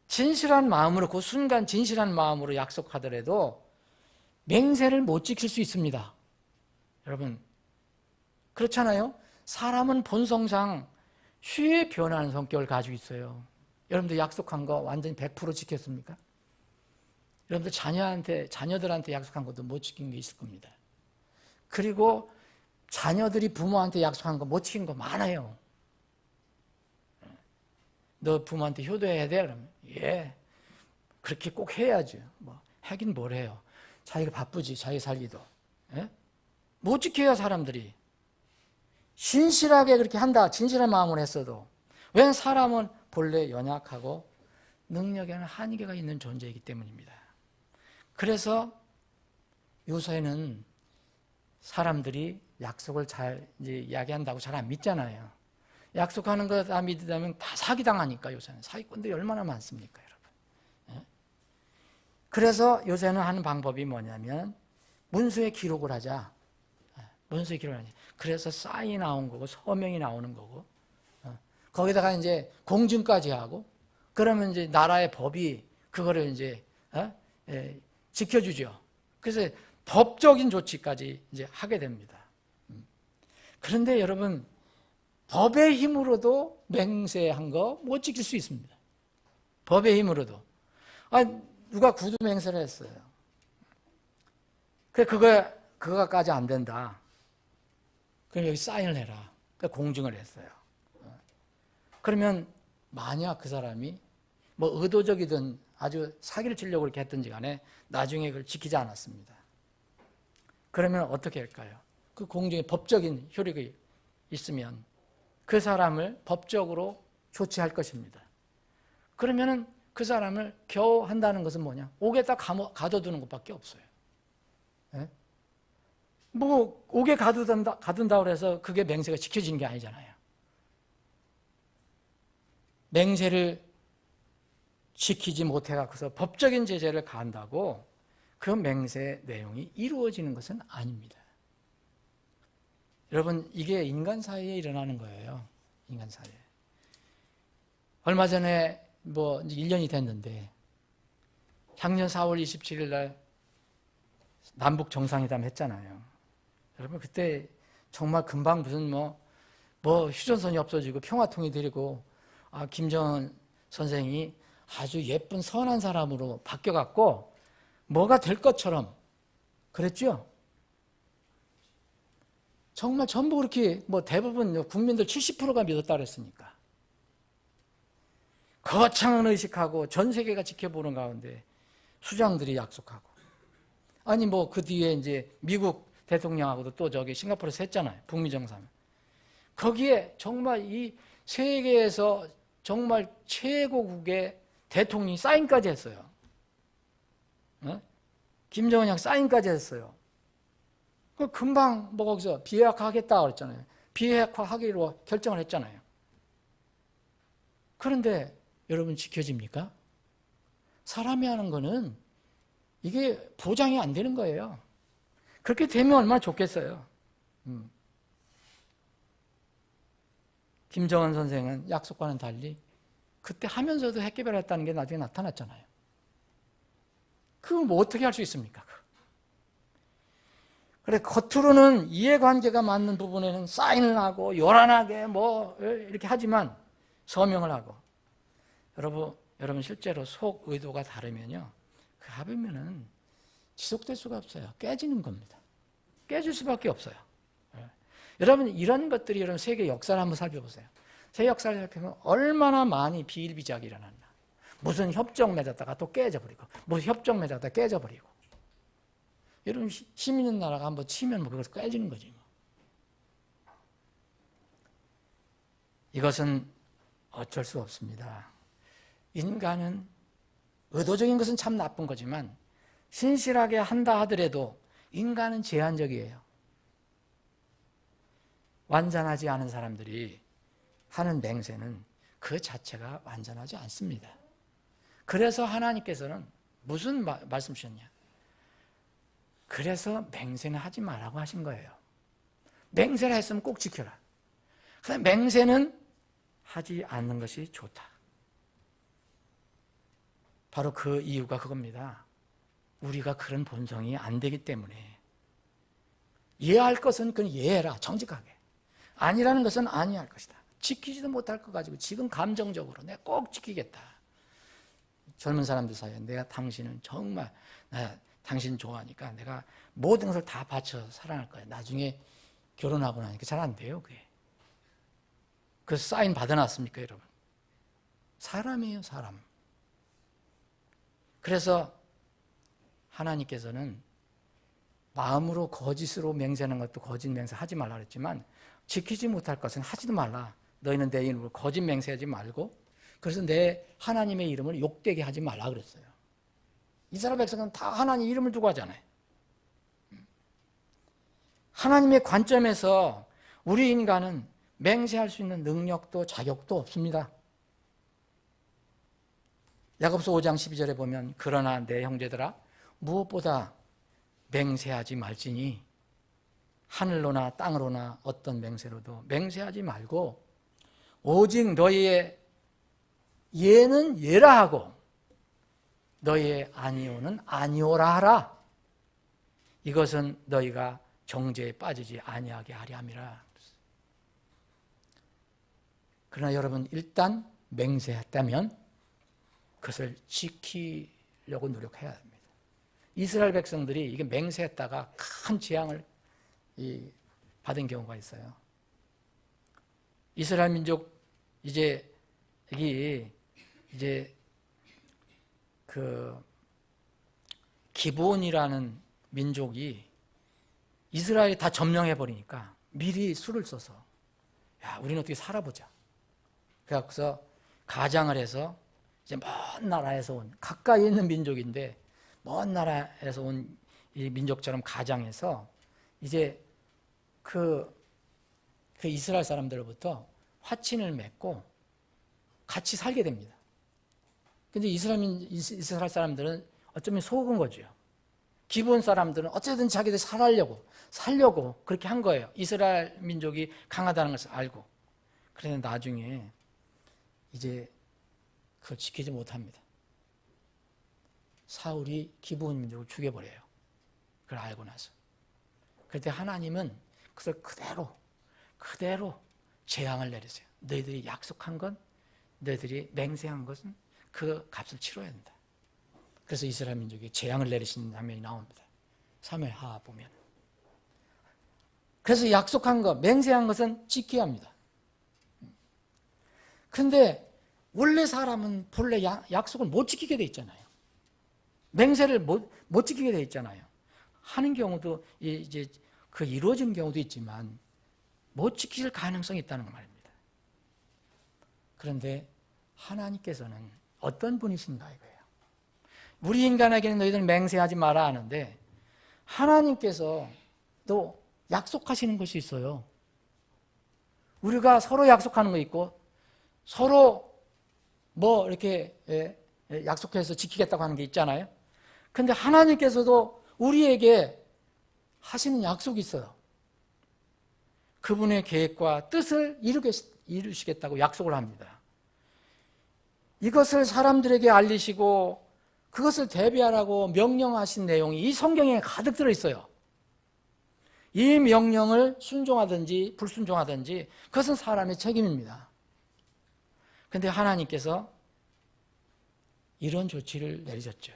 진실한 마음으로 그 순간 진실한 마음으로 약속하더라도 맹세를 못 지킬 수 있습니다. 여러분 그렇잖아요. 사람은 본성상 쉽게 변하는 성격을 가지고 있어요. 여러분들 약속한 거 완전히 100% 지켰습니까? 여러분들 자녀들한테 약속한 것도 못 지킨 게 있을 겁니다. 그리고 자녀들이 부모한테 약속한 거 못 지킨 거 많아요. 너 부모한테 효도해야 돼? 그러면 예, 그렇게 꼭 해야죠. 뭐 하긴 뭘 해요. 자기가 바쁘지, 자기 살기도. 예? 못 지켜요, 사람들이. 신실하게 그렇게 한다, 진실한 마음으로 했어도. 왜 사람은 본래 연약하고 능력에는 한계가 있는 존재이기 때문입니다. 그래서 요새는 사람들이 약속을 잘 이제 이야기한다고 잘 안 믿잖아요. 약속하는 거 다 믿으면 다 사기당하니까 요새는. 사기꾼들이 얼마나 많습니까, 여러분. 그래서 요새는 하는 방법이 뭐냐면 문서에 기록을 하자. 문서에 기록을 하자. 그래서 사인이 나온 거고 서명이 나오는 거고 거기다가 이제 공증까지 하고 그러면 이제 나라의 법이 그거를 이제 지켜주죠. 그래서 법적인 조치까지 이제 하게 됩니다. 그런데 여러분 법의 힘으로도 맹세한 거 못 지킬 수 있습니다. 법의 힘으로도. 누가 구두 맹세를 했어요. 그거까지 안 된다. 그럼 여기 사인을 해라. 공증을 했어요. 그러면 만약 그 사람이 뭐 의도적이든 아주 사기를 치려고 그렇게 했든지 간에 나중에 그걸 지키지 않았습니다. 그러면 어떻게 할까요? 그 공증에 법적인 효력이 있으면 그 사람을 법적으로 조치할 것입니다. 그러면은 그 사람을 겨우 한다는 것은 뭐냐? 옥에다 가둬두는 것밖에 없어요. 예? 뭐 옥에 가둔다고 해서 그게 맹세가 지켜지는 게 아니잖아요. 맹세를 지키지 못해서 법적인 제재를 가한다고 그 맹세 내용이 이루어지는 것은 아닙니다. 여러분 이게 인간 사이에 일어나는 거예요. 인간 사이에. 얼마 전에 뭐 이제 1년이 됐는데 작년 4월 27일 날 남북 정상회담 했잖아요. 여러분 그때 정말 금방 무슨 뭐 휴전선이 없어지고 평화통이 되고 김정은 선생이 아주 예쁜 선한 사람으로 바뀌어갖고 뭐가 될 것처럼 그랬죠? 정말 전부 그렇게 대부분 국민들 70%가 믿었다 그랬으니까. 거창한 의식하고 전 세계가 지켜보는 가운데 수장들이 약속하고. 아니 그 뒤에 이제 미국 대통령하고도 또 싱가포르에서 했잖아요. 북미 정상. 거기에 정말 이 세계에서 정말 최고국의 대통령이 사인까지 했어요. 김정은 양 사인까지 했어요. 금방 거기서 비핵화하겠다 그랬잖아요. 비핵화하기로 결정을 했잖아요. 그런데 여러분 지켜집니까? 사람이 하는 거는 이게 보장이 안 되는 거예요. 그렇게 되면 얼마나 좋겠어요. 김정은 선생은 약속과는 달리 그때 하면서도 핵개발했다는 게 나중에 나타났잖아요. 그걸 어떻게 할 수 있습니까? 그래 겉으로는 이해관계가 맞는 부분에는 사인을 하고 요란하게 뭐 이렇게 하지만 서명을 하고 여러분 실제로 속 의도가 다르면요 그 합의면은 지속될 수가 없어요. 깨지는 겁니다. 깨질 수밖에 없어요. 여러분 이런 것들이 여러분 세계 역사를 한번 살펴보세요. 세계 역사를 살펴보면 얼마나 많이 비일비재하게 일어났나. 무슨 협정 맺었다가 또 깨져버리고 무슨 협정 맺었다가 깨져버리고. 여러분 힘 있는 나라가 한번 치면 뭐 그것도 깨지는 거지. 이것은 어쩔 수 없습니다. 인간은 의도적인 것은 참 나쁜 거지만 신실하게 한다 하더라도 인간은 제한적이에요. 완전하지 않은 사람들이 하는 맹세는 그 자체가 완전하지 않습니다. 그래서 하나님께서는 무슨 말씀 주셨냐? 그래서 맹세는 하지 말라고 하신 거예요. 맹세를 했으면 꼭 지켜라. 그래서 맹세는 하지 않는 것이 좋다. 바로 그 이유가 그겁니다. 우리가 그런 본성이 안 되기 때문에 이해할 것은 그냥 이해해라. 정직하게. 아니라는 것은 아니할 것이다. 지키지도 못할 것 가지고 지금 감정적으로 내가 꼭 지키겠다. 젊은 사람들 사이에 내가 당신은 정말 당신 좋아하니까 내가 모든 것을 다 바쳐 사랑할 거야. 나중에 결혼하고 나니까 잘 안 돼요. 그게. 그래서 사인 받아놨습니까 여러분? 사람이에요 사람. 그래서 하나님께서는 마음으로 거짓으로 맹세하는 것도 거짓 맹세하지 말라 그랬지만 지키지 못할 것은 하지도 말라. 너희는 내 이름으로 거짓 맹세하지 말고 그래서 내 하나님의 이름을 욕되게 하지 말라 그랬어요. 이스라엘 백성은 다 하나님 이름을 두고 하잖아요. 하나님의 관점에서 우리 인간은 맹세할 수 있는 능력도 자격도 없습니다. 야고보서 5장 12절에 보면 그러나 내 형제들아 무엇보다 맹세하지 말지니 하늘로나 땅으로나 어떤 맹세로도 맹세하지 말고 오직 너희의 예는 예라 하고 너희의 아니오는 아니오라 하라. 이것은 너희가 정죄에 빠지지 아니하게 하려 함이라. 그러나 여러분 일단 맹세했다면 그것을 지키려고 노력해야 합니다. 이스라엘 백성들이 이게 맹세했다가 큰 재앙을 받은 경우가 있어요. 이스라엘 민족 이제 그 기브온이라는 민족이 이스라엘이 다 점령해 버리니까 미리 수를 써서 야 우리는 어떻게 살아보자. 그래서 가장을 해서 이제 먼 나라에서 온 가까이 있는 민족인데 먼 나라에서 온 이 민족처럼 가장해서 이제 그 이스라엘 사람들로부터 화친을 맺고 같이 살게 됩니다. 근데 이스라엘 사람들은 어쩌면 속은 거죠. 기브온 사람들은 어쨌든 자기들 살려고 그렇게 한 거예요. 이스라엘 민족이 강하다는 것을 알고. 그런데 나중에 이제 그걸 지키지 못합니다. 사울이 기브온 민족을 죽여버려요. 그걸 알고 나서. 그때 하나님은 그것을 그대로 재앙을 내리세요. 너희들이 약속한 건, 너희들이 맹세한 것은 그 값을 치러야 된다. 그래서 이스라엘 민족이 재앙을 내리시는 장면이 나옵니다. 사무엘하 보면. 그래서 약속한 것, 맹세한 것은 지켜야 합니다. 그런데 원래 사람은 본래 약속을 못 지키게 돼 있잖아요. 맹세를 못 지키게 돼 있잖아요. 하는 경우도 이제 그 이루어지는 경우도 있지만 못 지킬 가능성이 있다는 말입니다. 그런데 하나님께서는 어떤 분이신가 이거예요. 우리 인간에게는 너희들 맹세하지 마라 하는데 하나님께서 또 약속하시는 것이 있어요. 우리가 서로 약속하는 거 있고 서로 뭐 이렇게 약속해서 지키겠다고 하는 게 있잖아요. 근데 하나님께서도 우리에게 하시는 약속이 있어요. 그분의 계획과 뜻을 이루시겠다고 약속을 합니다. 이것을 사람들에게 알리시고 그것을 대비하라고 명령하신 내용이 이 성경에 가득 들어있어요. 이 명령을 순종하든지 불순종하든지 그것은 사람의 책임입니다. 그런데 하나님께서 이런 조치를 내리셨죠.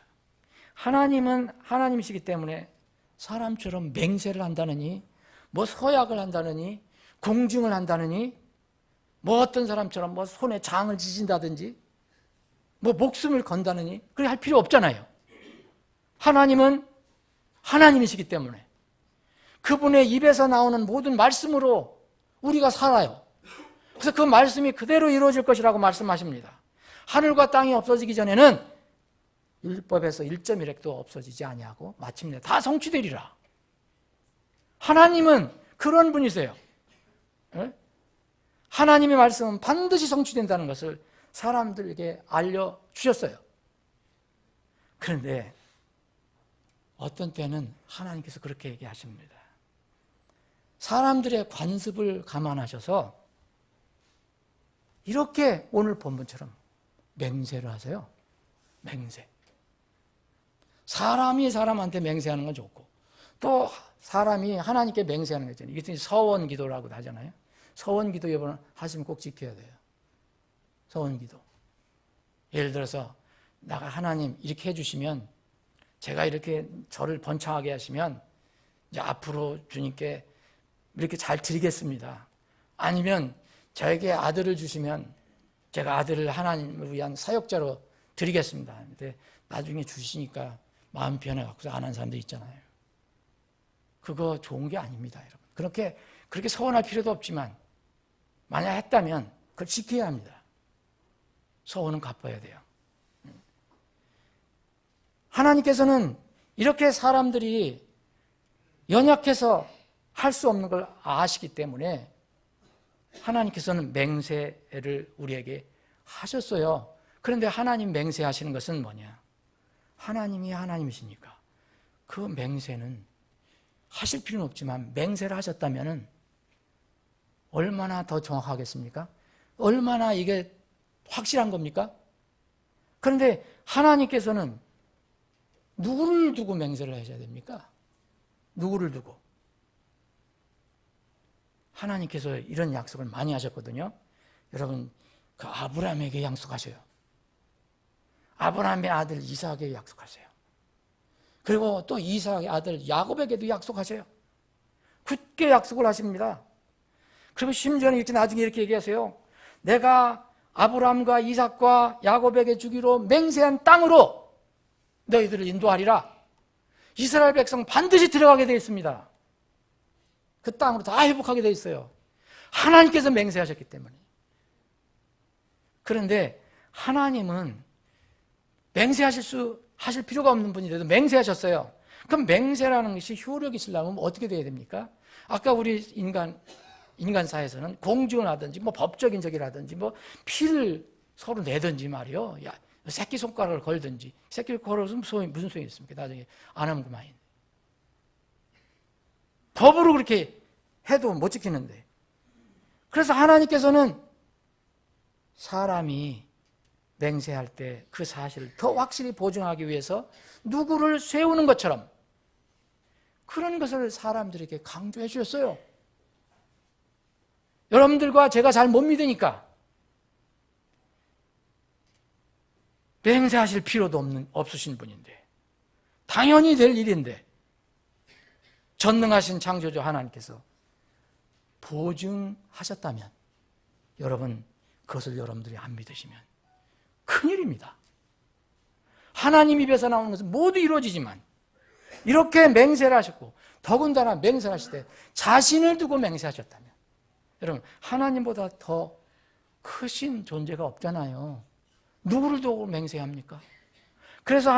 하나님은 하나님이시기 때문에 사람처럼 맹세를 한다느니, 뭐 서약을 한다느니, 공증을 한다느니, 뭐 어떤 사람처럼 뭐 손에 장을 지진다든지, 뭐 목숨을 건다느니, 그렇게 할 필요 없잖아요. 하나님은 하나님이시기 때문에 그분의 입에서 나오는 모든 말씀으로 우리가 살아요. 그래서 그 말씀이 그대로 이루어질 것이라고 말씀하십니다. 하늘과 땅이 없어지기 전에는 율법에서 1.1획도 없어지지 아니하고 마침내 다 성취되리라. 하나님은 그런 분이세요. 하나님의 말씀은 반드시 성취된다는 것을 사람들에게 알려주셨어요. 그런데 어떤 때는 하나님께서 그렇게 얘기하십니다. 사람들의 관습을 감안하셔서 이렇게 오늘 본문처럼 맹세를 하세요. 맹세. 사람이 사람한테 맹세하는 건 좋고, 또 사람이 하나님께 맹세하는 거 있잖아요. 이게 서원 기도라고 하잖아요. 서원 기도 여러분 하시면 꼭 지켜야 돼요. 서원 기도. 예를 들어서 나가 하나님 이렇게 해주시면, 제가 이렇게 저를 번창하게 하시면 이제 앞으로 주님께 이렇게 잘 드리겠습니다. 아니면 저에게 아들을 주시면 제가 아들을 하나님을 위한 사역자로 드리겠습니다. 근데 나중에 주시니까 마음 변해갖고 안 한 사람도 있잖아요. 그거 좋은 게 아닙니다, 여러분. 그렇게 서원할 필요도 없지만 만약 했다면 그걸 지켜야 합니다. 서원은 갚아야 돼요. 하나님께서는 이렇게 사람들이 연약해서 할 수 없는 걸 아시기 때문에 하나님께서는 맹세를 우리에게 하셨어요. 그런데 하나님 맹세하시는 것은 뭐냐? 하나님이 하나님이시니까 그 맹세는 하실 필요는 없지만 맹세를 하셨다면 얼마나 더 정확하겠습니까? 얼마나 이게 확실한 겁니까? 그런데 하나님께서는 누구를 두고 맹세를 하셔야 됩니까? 누구를 두고? 하나님께서 이런 약속을 많이 하셨거든요. 여러분, 그 아브라함에게 약속하셔요. 아브라함의 아들 이삭에게 약속하세요. 그리고 또 이삭의 아들 야곱에게도 약속하셔요. 굳게 약속을 하십니다. 그리고 심지어는 이렇게 나중에 이렇게 얘기하세요. 내가 아브라함과 이삭과 야곱에게 주기로 맹세한 땅으로 너희들을 인도하리라. 이스라엘 백성 반드시 들어가게 되어 있습니다. 그 땅으로 다 회복하게 되어 있어요. 하나님께서 맹세하셨기 때문에. 그런데 하나님은 하실 필요가 없는 분인데도 맹세하셨어요. 그럼 맹세라는 것이 효력이 있으려면 어떻게 돼야 됩니까? 아까 우리 인간사에서는 공증을 하든지 뭐 법적인 적이라든지 뭐 피를 서로 내든지 말이요. 야, 새끼손가락을 걸든지. 새끼를 걸어서 무슨 소용이 있습니까? 나중에 안 하면 그만이네. 법으로 그렇게 해도 못 지키는데. 그래서 하나님께서는 사람이 맹세할 때 그 사실을 더 확실히 보증하기 위해서 누구를 세우는 것처럼 그런 것을 사람들에게 강조해 주셨어요. 여러분들과 제가 잘 못 믿으니까 맹세하실 필요도 없으신 분인데, 당연히 될 일인데 전능하신 창조주 하나님께서 보증하셨다면 여러분, 그것을 여러분들이 안 믿으시면 큰일입니다. 하나님 입에서 나오는 것은 모두 이루어지지만 이렇게 맹세를 하셨고, 더군다나 맹세를 하실 때 자신을 두고 맹세하셨다면 여러분, 하나님보다 더 크신 존재가 없잖아요. 누구를 두고 맹세합니까? 그래서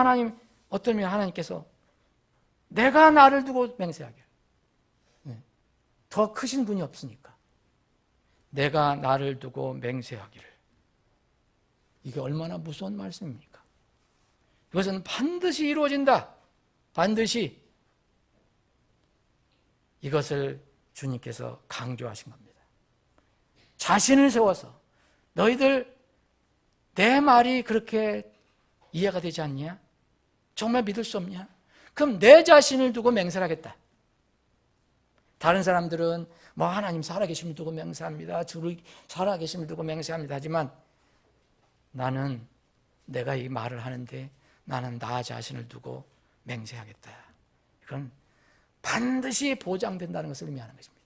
어떤 면에 하나님께서 내가 나를 두고 맹세하게, 더 크신 분이 없으니까 내가 나를 두고 맹세하기를. 이게 얼마나 무서운 말씀입니까? 이것은 반드시 이루어진다. 반드시. 이것을 주님께서 강조하신 겁니다. 자신을 세워서 너희들 내 말이 그렇게 이해가 되지 않냐? 정말 믿을 수 없냐? 그럼 내 자신을 두고 맹세를 하겠다. 다른 사람들은 뭐 하나님 살아계심을 두고 맹세합니다. 주를 살아계심을 두고 맹세합니다. 하지만 나는 내가 이 말을 하는데 나는 나 자신을 두고 맹세하겠다. 이건 반드시 보장된다는 것을 의미하는 것입니다.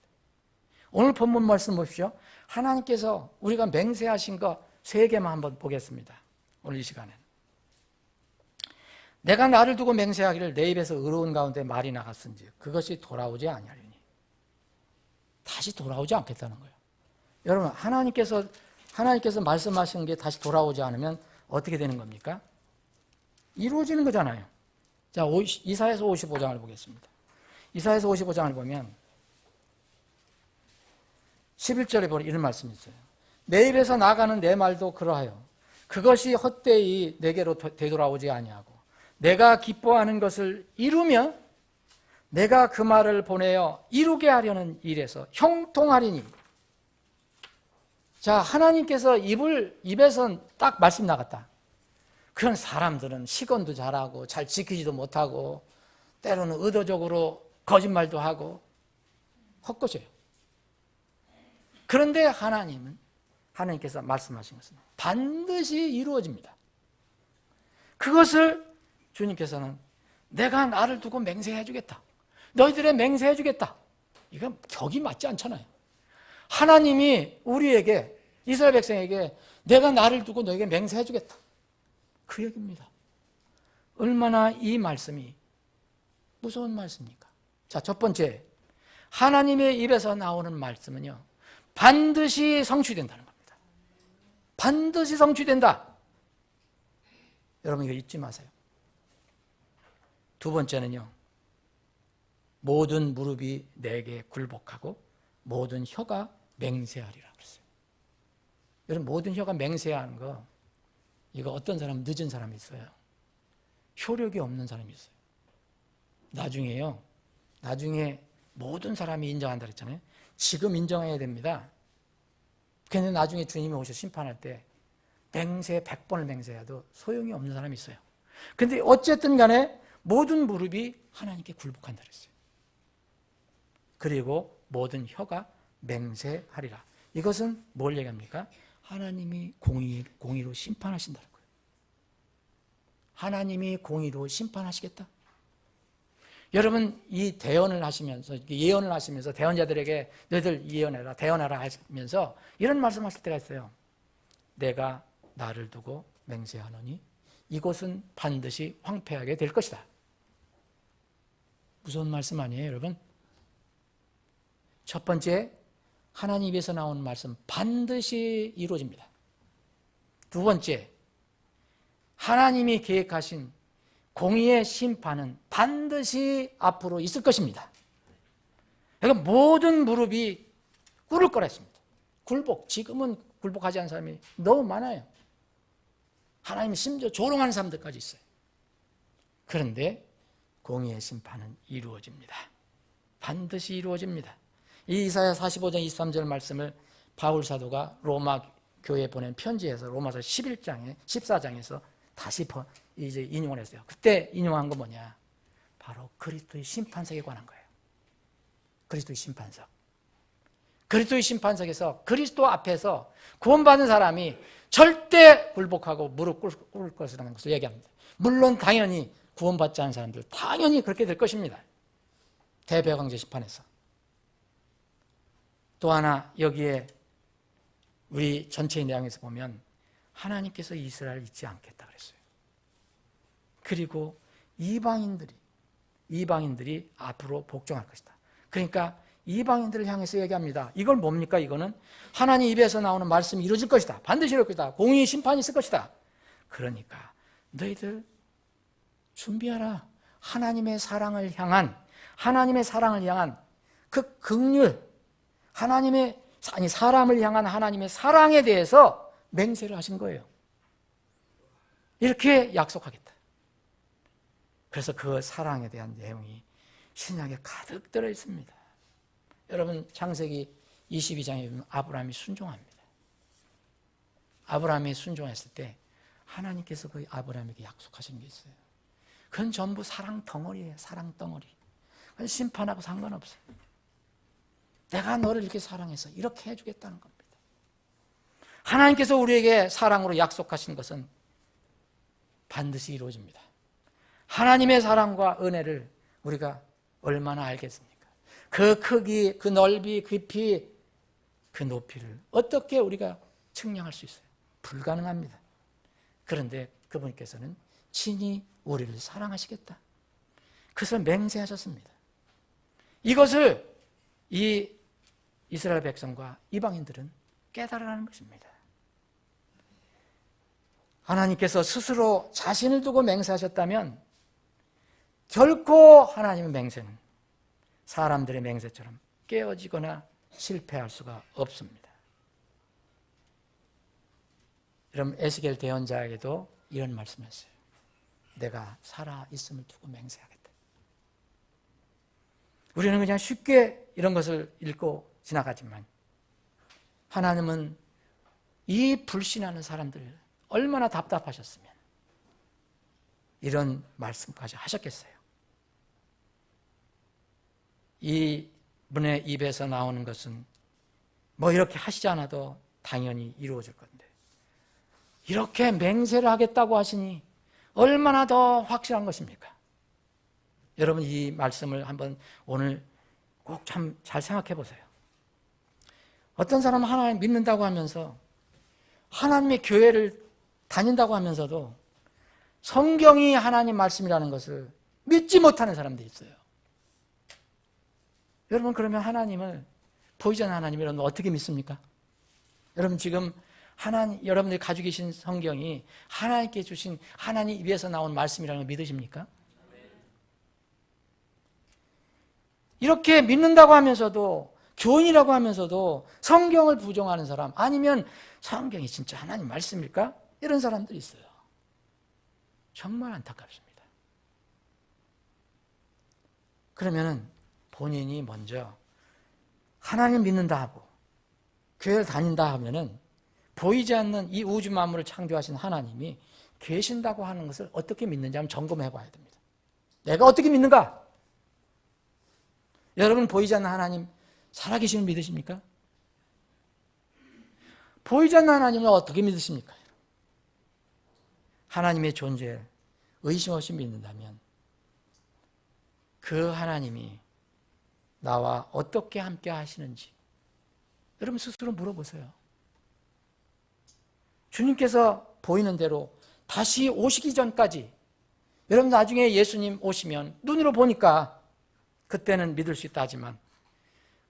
오늘 본문 말씀 보십시오. 하나님께서 우리가 맹세하신 거 3개만 한번 보겠습니다. 오늘 이 시간에. 내가 나를 두고 맹세하기를 내 입에서 의로운 가운데 말이 나갔은지 그것이 돌아오지 아니하리니. 다시 돌아오지 않겠다는 거예요. 여러분, 하나님께서 말씀하신 게 다시 돌아오지 않으면 어떻게 되는 겁니까? 이루어지는 거잖아요. 자, 이사야서 55장을 보겠습니다. 이사야서 55장을 보면 11절에 보면 이런 말씀이 있어요. 내 입에서 나가는 내 말도 그러하여 그것이 헛되이 내게로 되돌아오지 아니하고 내가 기뻐하는 것을 이루며 내가 그 말을 보내어 이루게 하려는 일에서 형통하리니. 자, 하나님께서 입에서 딱 말씀 나갔다. 그런 사람들은 시건도 잘하고 잘 지키지도 못하고 때로는 의도적으로 거짓말도 하고 헛것이에요. 그런데 하나님께서 말씀하신 것은 반드시 이루어집니다. 그것을 주님께서는 내가 나를 두고 맹세해 주겠다. 너희들의 맹세해 주겠다. 이건 격이 맞지 않잖아요. 하나님이 우리에게, 이스라엘 백성에게 내가 나를 두고 너에게 맹세해 주겠다. 그 얘기입니다. 얼마나 이 말씀이 무서운 말씀입니까? 자, 첫 번째, 하나님의 입에서 나오는 말씀은요, 반드시 성취된다는 겁니다. 반드시 성취된다. 여러분, 이거 잊지 마세요. 두 번째는요, 모든 무릎이 내게 굴복하고 모든 혀가 맹세하리라 그랬어요. 여러분, 모든 혀가 맹세하는 거, 이거 어떤 사람, 늦은 사람이 있어요. 효력이 없는 사람이 있어요. 나중에 모든 사람이 인정한다 그랬잖아요. 지금 인정해야 됩니다. 근데 나중에 주님이 오셔 심판할 때 맹세 100번을 맹세해도 소용이 없는 사람이 있어요. 근데 어쨌든 간에 모든 무릎이 하나님께 굴복한다 그랬어요. 그리고 모든 혀가 맹세하리라. 이것은 뭘 얘기합니까? 하나님이 공의로 심판하신다는 거예요. 하나님이 공의로 심판하시겠다. 여러분, 이 대언을 하시면서, 예언을 하시면서 대언자들에게 너희들 예언해라, 대언하라 하시면서 이런 말씀하실 때가 있어요. 내가 나를 두고 맹세하노니 이곳은 반드시 황폐하게 될 것이다. 무서운 말씀 아니에요, 여러분? 첫 번째, 하나님 입에서 나오는 말씀 반드시 이루어집니다. 두 번째, 하나님이 계획하신 공의의 심판은 반드시 앞으로 있을 것입니다. 그러니까 모든 무릎이 꿇을 거라 했습니다. 지금은 굴복하지 않은 사람이 너무 많아요. 하나님 심지어 조롱하는 사람들까지 있어요. 그런데 공의의 심판은 이루어집니다. 반드시 이루어집니다. 이 이사야 45장 23절 말씀을 바울 사도가 로마 교회에 보낸 편지에서 로마서 14장에서 다시 이제 인용을 했어요. 그때 인용한 건 뭐냐? 바로 그리스도의 심판석에 관한 거예요. 그리스도의 심판석. 그리스도의 심판석에서 그리스도 앞에서 구원받은 사람이 절대 굴복하고 무릎 꿇을 것이라는 것을 얘기합니다. 물론 당연히 구원받지 않은 사람들 당연히 그렇게 될 것입니다. 대배왕제 심판에서. 또 하나 여기에 우리 전체의 내용에서 보면 하나님께서 이스라엘을 잊지 않겠다 그랬어요. 그리고 이방인들이 앞으로 복종할 것이다. 그러니까 이방인들을 향해서 얘기합니다. 이걸 뭡니까? 이거는 하나님 입에서 나오는 말씀이 이루어질 것이다. 반드시 이룰 것이다. 공의 심판이 있을 것이다. 그러니까 너희들 준비하라. 하나님의 사랑을 향한 그 긍휼, 사람을 향한 하나님의 사랑에 대해서 맹세를 하신 거예요. 이렇게 약속하겠다. 그래서 그 사랑에 대한 내용이 신약에 가득 들어 있습니다. 여러분, 창세기 22장에 보면 아브라함이 순종합니다. 아브라함이 순종했을 때 하나님께서 그 아브라함에게 약속하신 게 있어요. 그건 전부 사랑 덩어리예요. 사랑 덩어리. 그건 심판하고 상관없어요. 내가 너를 이렇게 사랑해서 이렇게 해주겠다는 겁니다. 하나님께서 우리에게 사랑으로 약속하신 것은 반드시 이루어집니다. 하나님의 사랑과 은혜를 우리가 얼마나 알겠습니까? 그 크기, 그 넓이, 깊이, 그 높이를 어떻게 우리가 측량할 수 있어요? 불가능합니다. 그런데 그분께서는 친히 우리를 사랑하시겠다. 그것을 맹세하셨습니다. 이것을 이 이스라엘 백성과 이방인들은 깨달으라는 것입니다. 하나님께서 스스로 자신을 두고 맹세하셨다면 결코 하나님의 맹세는 사람들의 맹세처럼 깨어지거나 실패할 수가 없습니다. 여러분, 에스겔 대언자에게도 이런 말씀했어요. 내가 살아있음을 두고 맹세하겠다. 우리는 그냥 쉽게 이런 것을 읽고 지나가지만 하나님은 이 불신하는 사람들 얼마나 답답하셨으면 이런 말씀까지 하셨겠어요. 이분의 입에서 나오는 것은 뭐 이렇게 하시지 않아도 당연히 이루어질 건데 이렇게 맹세를 하겠다고 하시니 얼마나 더 확실한 것입니까? 여러분, 이 말씀을 한번 오늘 꼭 참 잘 생각해 보세요. 어떤 사람은 하나님 믿는다고 하면서 하나님의 교회를 다닌다고 하면서도 성경이 하나님 말씀이라는 것을 믿지 못하는 사람들이 있어요. 여러분, 그러면 하나님을, 보이지 않는 하나님, 여러분 어떻게 믿습니까? 여러분, 지금 여러분들이 가지고 계신 성경이 하나님께 주신, 하나님 입에서 나온 말씀이라는 걸 믿으십니까? 이렇게 믿는다고 하면서도, 교인이라고 하면서도 성경을 부정하는 사람, 아니면 성경이 진짜 하나님 말씀일까? 이런 사람들이 있어요. 정말 안타깝습니다. 그러면은 본인이 먼저 하나님 믿는다 하고 교회를 다닌다 하면은 보이지 않는 이 우주 만물을 창조하신 하나님이 계신다고 하는 것을 어떻게 믿는지 한번 점검해 봐야 됩니다. 내가 어떻게 믿는가? 여러분, 보이지 않는 하나님 살아계시는 믿으십니까? 보이지 않는 하나님을 어떻게 믿으십니까? 하나님의 존재를 의심 없이 믿는다면 그 하나님이 나와 어떻게 함께 하시는지 여러분 스스로 물어보세요. 주님께서 보이는 대로 다시 오시기 전까지, 여러분 나중에 예수님 오시면 눈으로 보니까 그때는 믿을 수 있다 하지만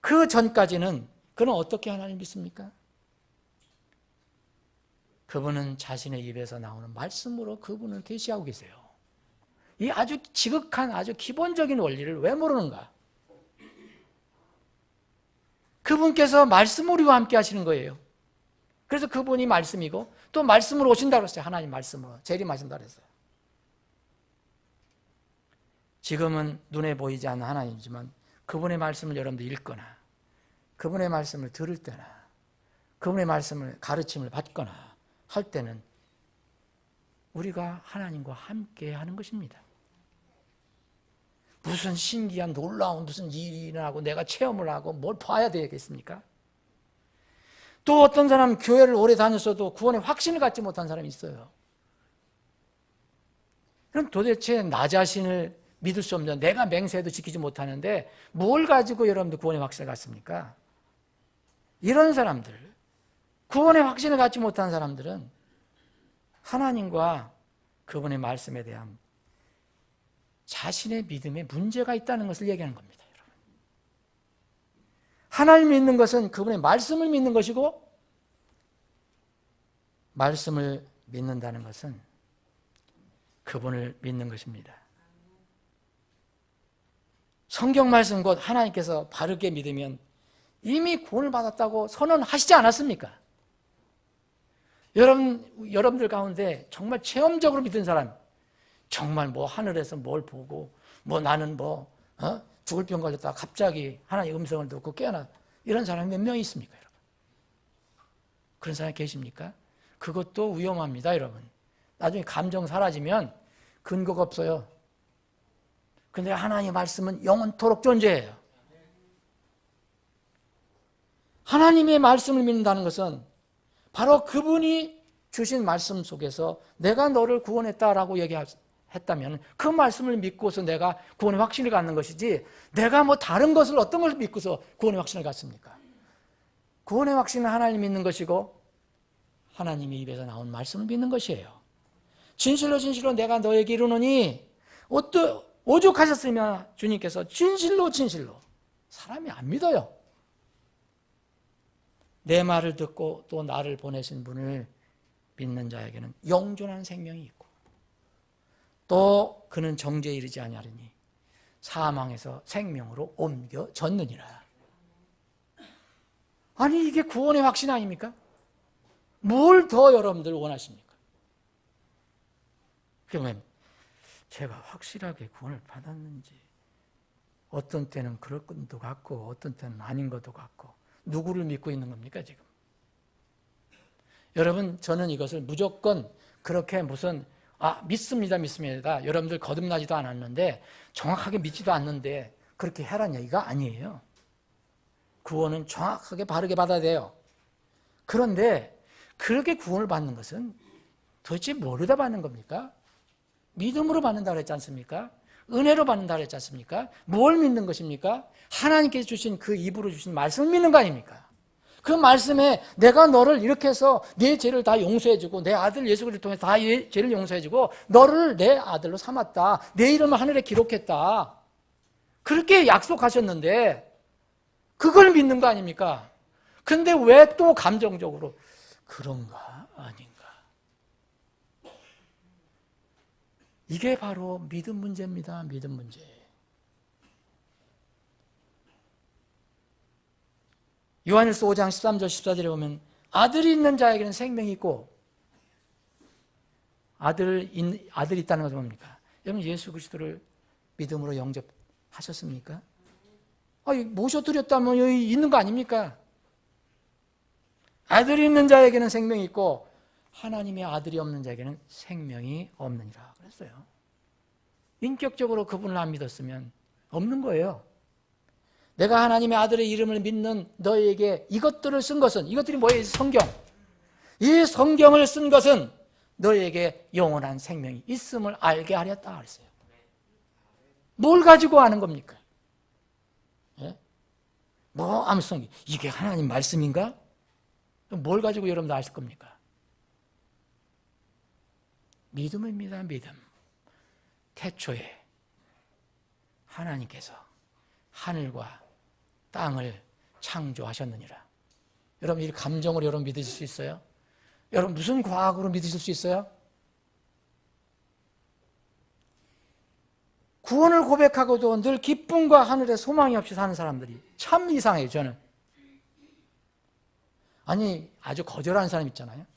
그 전까지는 그는 어떻게 하나님 믿습니까? 그분은 자신의 입에서 나오는 말씀으로 그분을 계시하고 계세요. 이 아주 지극한 아주 기본적인 원리를 왜 모르는가? 그분께서 말씀으로 우리와 함께 하시는 거예요. 그래서 그분이 말씀이고 또 말씀으로 오신다고 했어요. 하나님 말씀으로 재림하신다고 했어요. 지금은 눈에 보이지 않는 하나님이지만 그분의 말씀을 여러분들 읽거나 그분의 말씀을 들을 때나 그분의 말씀을 가르침을 받거나 할 때는 우리가 하나님과 함께 하는 것입니다. 무슨 신기한 놀라운 무슨 일이 일어나고 내가 체험을 하고 뭘 봐야 되겠습니까? 또 어떤 사람은 교회를 오래 다녔어도 구원의 확신을 갖지 못한 사람이 있어요. 그럼 도대체 나 자신을 믿을 수 없는, 내가 맹세해도 지키지 못하는데 뭘 가지고 여러분들 구원의 확신을 갖습니까? 이런 사람들, 구원의 확신을 갖지 못한 사람들은 하나님과 그분의 말씀에 대한 자신의 믿음에 문제가 있다는 것을 얘기하는 겁니다. 여러분. 하나님 믿는 것은 그분의 말씀을 믿는 것이고, 말씀을 믿는다는 것은 그분을 믿는 것입니다. 성경 말씀 곧 하나님께서 바르게 믿으면 이미 구원을 받았다고 선언하시지 않았습니까? 여러분들 가운데 정말 체험적으로 믿은 사람, 정말 뭐 하늘에서 뭘 보고 뭐 나는 죽을 병 걸렸다가 갑자기 하나님의 음성을 듣고 깨어나, 이런 사람이 몇 명이 있습니까, 여러분? 그런 사람이 계십니까? 그것도 위험합니다, 여러분. 나중에 감정 사라지면 근거가 없어요. 근데 하나님의 말씀은 영원토록 존재해요. 하나님의 말씀을 믿는다는 것은 바로 그분이 주신 말씀 속에서 내가 너를 구원했다라고 얘기했다면 그 말씀을 믿고서 내가 구원의 확신을 갖는 것이지, 내가 뭐 다른 것을 어떤 걸 믿고서 구원의 확신을 갖습니까? 구원의 확신은 하나님 믿는 것이고 하나님의 입에서 나온 말씀을 믿는 것이에요. 진실로 진실로 내가 너에게 이르노니, 오죽하셨으면 주님께서 진실로 진실로. 사람이 안 믿어요. 내 말을 듣고 또 나를 보내신 분을 믿는 자에게는 영존한 생명이 있고, 또 그는 정죄에 이르지 아니하리니 사망에서 생명으로 옮겨졌느니라. 아니, 이게 구원의 확신 아닙니까? 뭘 더 여러분들 원하십니까? 그러면 제가 확실하게 구원을 받았는지, 어떤 때는 그럴 것도 같고 어떤 때는 아닌 것도 같고, 누구를 믿고 있는 겁니까 지금? 여러분, 저는 이것을 무조건 그렇게 무슨 믿습니다 여러분들 거듭나지도 않았는데 정확하게 믿지도 않는데 그렇게 해라는 얘기가 아니에요. 구원은 정확하게 바르게 받아야 돼요. 그런데 그렇게 구원을 받는 것은 도대체 뭐로다 받는 겁니까? 믿음으로 받는다고 그랬지 않습니까? 은혜로 받는다고 그랬지 않습니까? 뭘 믿는 것입니까? 하나님께서 주신 그 입으로 주신 말씀을 믿는 거 아닙니까? 그 말씀에 내가 너를 이렇게 해서 내 죄를 다 용서해주고 내 아들 예수 그리스도를 통해서 다 죄를 용서해주고 너를 내 아들로 삼았다. 내 이름을 하늘에 기록했다. 그렇게 약속하셨는데 그걸 믿는 거 아닙니까? 근데 왜 또 감정적으로 그런가 아닌가? 이게 바로 믿음 문제입니다. 믿음 문제. 요한일서 5장 13절 14절에 보면 아들이 있는 자에게는 생명이 있고, 아들이 있다는 것은 뭡니까? 여러분, 예수 그리스도를 믿음으로 영접하셨습니까? 모셔드렸다면 여기 있는 거 아닙니까? 아들이 있는 자에게는 생명이 있고 하나님의 아들이 없는 자에게는 생명이 없느니라 그랬어요. 인격적으로 그분을 안 믿었으면 없는 거예요. 내가 하나님의 아들의 이름을 믿는 너에게 이것들을 쓴 것은, 이것들이 뭐예요? 성경. 이 성경을 쓴 것은 너에게 영원한 생명이 있음을 알게 하렸다 그랬어요. 뭘 가지고 아는 겁니까? 예? 아무튼 이게 하나님 말씀인가? 뭘 가지고 여러분들 아실 겁니까? 믿음입니다. 믿음. 태초에 하나님께서 하늘과 땅을 창조하셨느니라. 여러분, 이 감정으로 여러분 믿으실 수 있어요? 여러분, 무슨 과학으로 믿으실 수 있어요? 구원을 고백하고도 늘 기쁨과 하늘에 소망이 없이 사는 사람들이 참 이상해요. 저는 아주 거절하는 사람 있잖아요.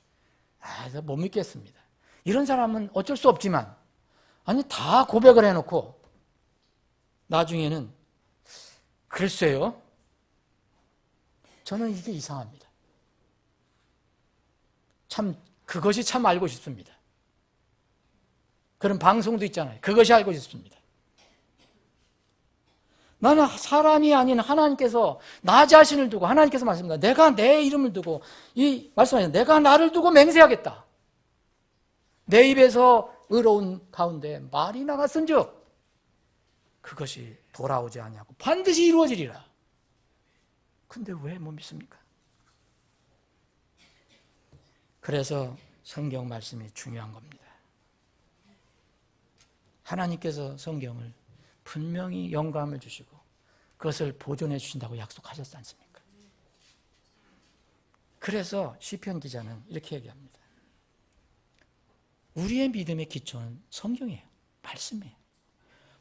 못 믿겠습니다. 이런 사람은 어쩔 수 없지만 다 고백을 해놓고 나중에는 글쎄요, 저는 이게 이상합니다. 그것이 참 알고 싶습니다. 그런 방송도 있잖아요. 그것이 알고 싶습니다. 나는 사람이 아닌 하나님께서 나 자신을 두고, 하나님께서 말씀합니다. 내가 내 이름을 두고, 말씀하셨는데 내가 나를 두고 맹세하겠다. 내 입에서 의로운 가운데 말이 나갔은즉 그것이 돌아오지 아니하고 반드시 이루어지리라. 근데 왜 못 믿습니까? 그래서 성경 말씀이 중요한 겁니다. 하나님께서 성경을 분명히 영감을 주시고 그것을 보존해 주신다고 약속하셨지 않습니까? 그래서 시편 기자는 이렇게 얘기합니다. 우리의 믿음의 기초는 성경이에요. 말씀이에요.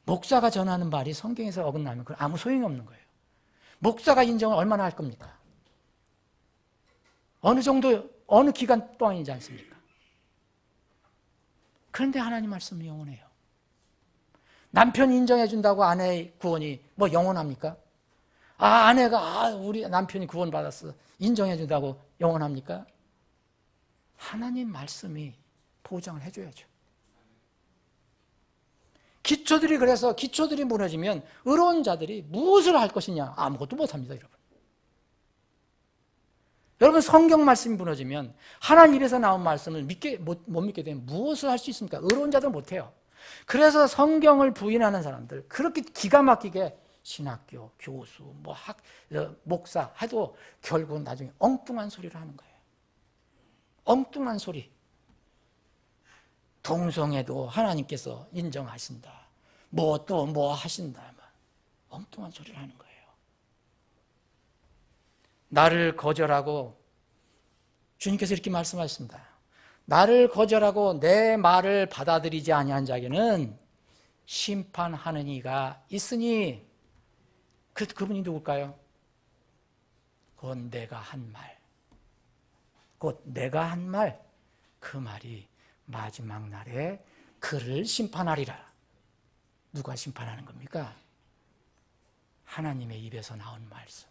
목사가 전하는 말이 성경에서 어긋나면 그건 아무 소용이 없는 거예요. 목사가 인정을 얼마나 할 겁니까? 어느 정도, 어느 기간 동안이지 않습니까? 그런데 하나님 말씀은 영원해요. 남편이 인정해 준다고 아내의 구원이 영원합니까? 아내가 우리 남편이 구원받았어 인정해 준다고 영원합니까? 하나님 말씀이 보장을 해줘야죠. 그래서 기초들이 무너지면 의로운 자들이 무엇을 할 것이냐? 아무것도 못합니다, 여러분. 여러분 성경 말씀이 무너지면 하나님 입에서 나온 말씀을 못 믿게 되면 무엇을 할 수 있습니까? 의로운 자들은 못해요. 그래서 성경을 부인하는 사람들 그렇게 기가 막히게 신학교, 교수, 목사 해도 결국은 나중에 엉뚱한 소리를 하는 거예요. 엉뚱한 소리. 동성애도 하나님께서 인정하신다. 또 뭐 하신다. 엉뚱한 소리를 하는 거예요. 나를 거절하고 주님께서 이렇게 말씀하셨습니다. 나를 거절하고 내 말을 받아들이지 아니한 자에게는 심판하는 이가 있으니 그분이 누굴까요? 곧 내가 한 말. 곧 내가 한 말. 그 말이 마지막 날에 그를 심판하리라. 누가 심판하는 겁니까? 하나님의 입에서 나온 말씀.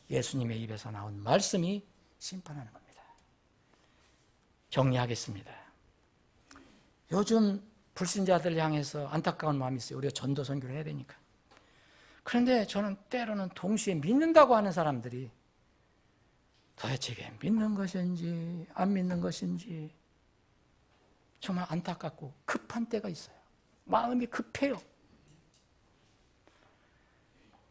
예수님의 입에서 나온 말씀이 심판하는 겁니다. 정리하겠습니다. 요즘 불신자들 향해서 안타까운 마음이 있어요. 우리가 전도 선교를 해야 되니까. 그런데 저는 때로는 동시에 믿는다고 하는 사람들이 도대체 이게 믿는 것인지 안 믿는 것인지 정말 안타깝고 급한 때가 있어요. 마음이 급해요.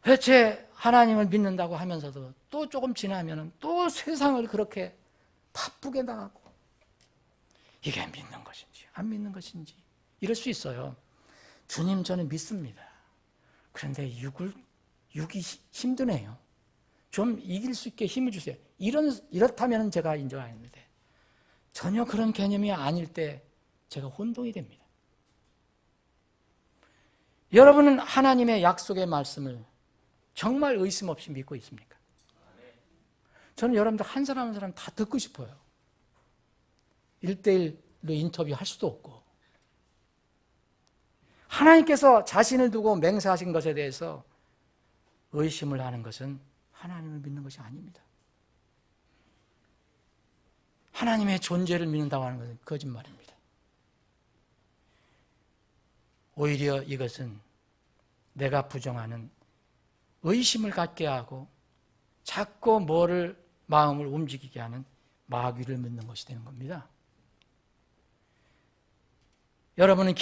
대체 하나님을 믿는다고 하면서도 또 조금 지나면 또 세상을 그렇게 바쁘게 나가고 이게 믿는 것인지 안 믿는 것인지 이럴 수 있어요. 주님 저는 믿습니다. 그런데 육이 힘드네요. 좀 이길 수 있게 힘을 주세요. 이렇다면 제가 인정하는데 전혀 그런 개념이 아닐 때 제가 혼동이 됩니다. 여러분은 하나님의 약속의 말씀을 정말 의심 없이 믿고 있습니까? 저는 여러분들 한 사람 한 사람 다 듣고 싶어요. 1대1로 인터뷰할 수도 없고 하나님께서 자신을 두고 맹세하신 것에 대해서 의심을 하는 것은 하나님을 믿는 것이 아닙니다. 하나님의 존재를 믿는다고 하는 것은 거짓말입니다. 오히려 이것은 내가 부정하는 의심을 갖게 하고 자꾸 마음을 움직이게 하는 마귀를 믿는 것이 되는 겁니다. 여러분은 이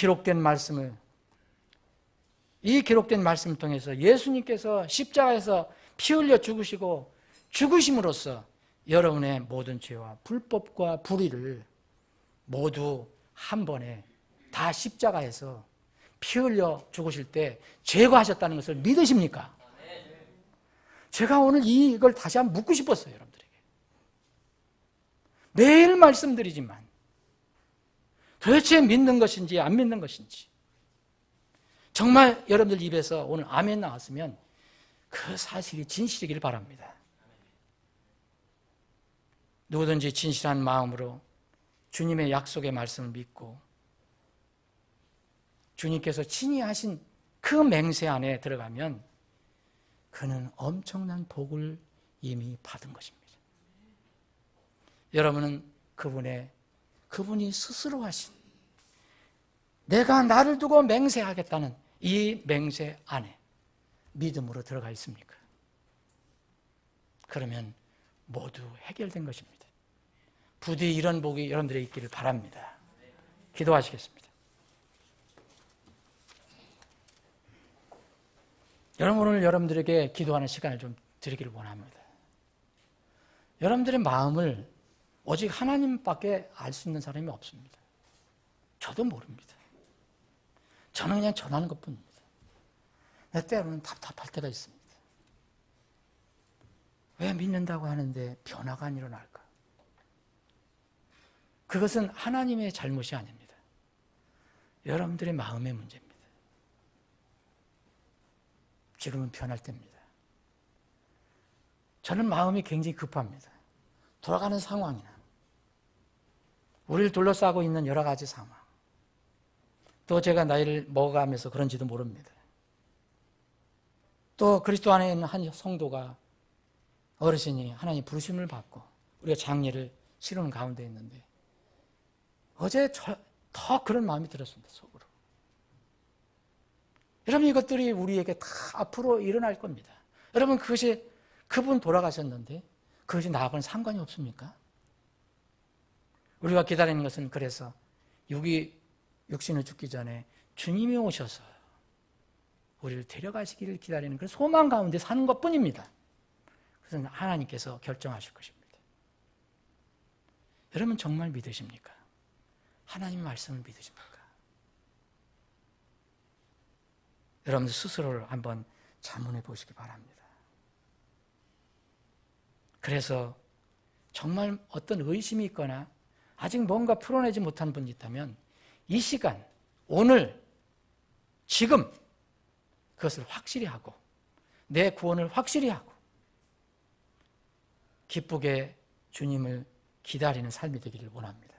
기록된 말씀을 통해서 예수님께서 십자가에서 피 흘려 죽으시고 죽으심으로써 여러분의 모든 죄와 불법과 불의를 모두 한 번에 다 십자가에서 피 흘려 죽으실 때 제거하셨다는 것을 믿으십니까? 제가 오늘 이걸 다시 한번 묻고 싶었어요, 여러분들에게. 매일 말씀드리지만 도대체 믿는 것인지 안 믿는 것인지 정말 여러분들 입에서 오늘 아멘 나왔으면 그 사실이 진실이길 바랍니다. 누구든지 진실한 마음으로 주님의 약속의 말씀을 믿고 주님께서 친히 하신 그 맹세 안에 들어가면 그는 엄청난 복을 이미 받은 것입니다. 여러분은 그분이 스스로 하신 내가 나를 두고 맹세하겠다는 이 맹세 안에 믿음으로 들어가 있습니까? 그러면 모두 해결된 것입니다. 부디 이런 복이 여러분들에게 있기를 바랍니다. 기도하시겠습니다. 여러분 오늘 여러분들에게 기도하는 시간을 좀 드리기를 원합니다. 여러분들의 마음을 오직 하나님밖에 알 수 있는 사람이 없습니다. 저도 모릅니다. 저는 그냥 전하는 것뿐입니다. 때로는 답답할 때가 있습니다. 왜 믿는다고 하는데 변화가 안 일어날까? 그것은 하나님의 잘못이 아닙니다. 여러분들의 마음의 문제입니다. 지금은 변할 때입니다. 저는 마음이 굉장히 급합니다. 돌아가는 상황이나 우리를 둘러싸고 있는 여러 가지 상황, 또 제가 나이를 먹어가면서 그런지도 모릅니다. 또 그리스도 안에 있는 한 성도가 어르신이 하나님 부르심을 받고 우리가 장례를 치르는 가운데 있는데 어제 더 그런 마음이 들었습니다. 속으로. 여러분 이것들이 우리에게 다 앞으로 일어날 겁니다. 여러분 그것이 그분 돌아가셨는데 그것이 나하고는 상관이 없습니까? 우리가 기다리는 것은 그래서 육신을 죽기 전에 주님이 오셔서 우리를 데려가시기를 기다리는 그런 소망 가운데 사는 것뿐입니다. 그것은 하나님께서 결정하실 것입니다. 여러분 정말 믿으십니까? 하나님 말씀을 믿으십니까? 여러분 스스로를 한번 자문해 보시기 바랍니다. 그래서 정말 어떤 의심이 있거나 아직 뭔가 풀어내지 못한 분이 있다면 이 시간, 오늘, 지금 그것을 확실히 하고 내 구원을 확실히 하고 기쁘게 주님을 기다리는 삶이 되기를 원합니다.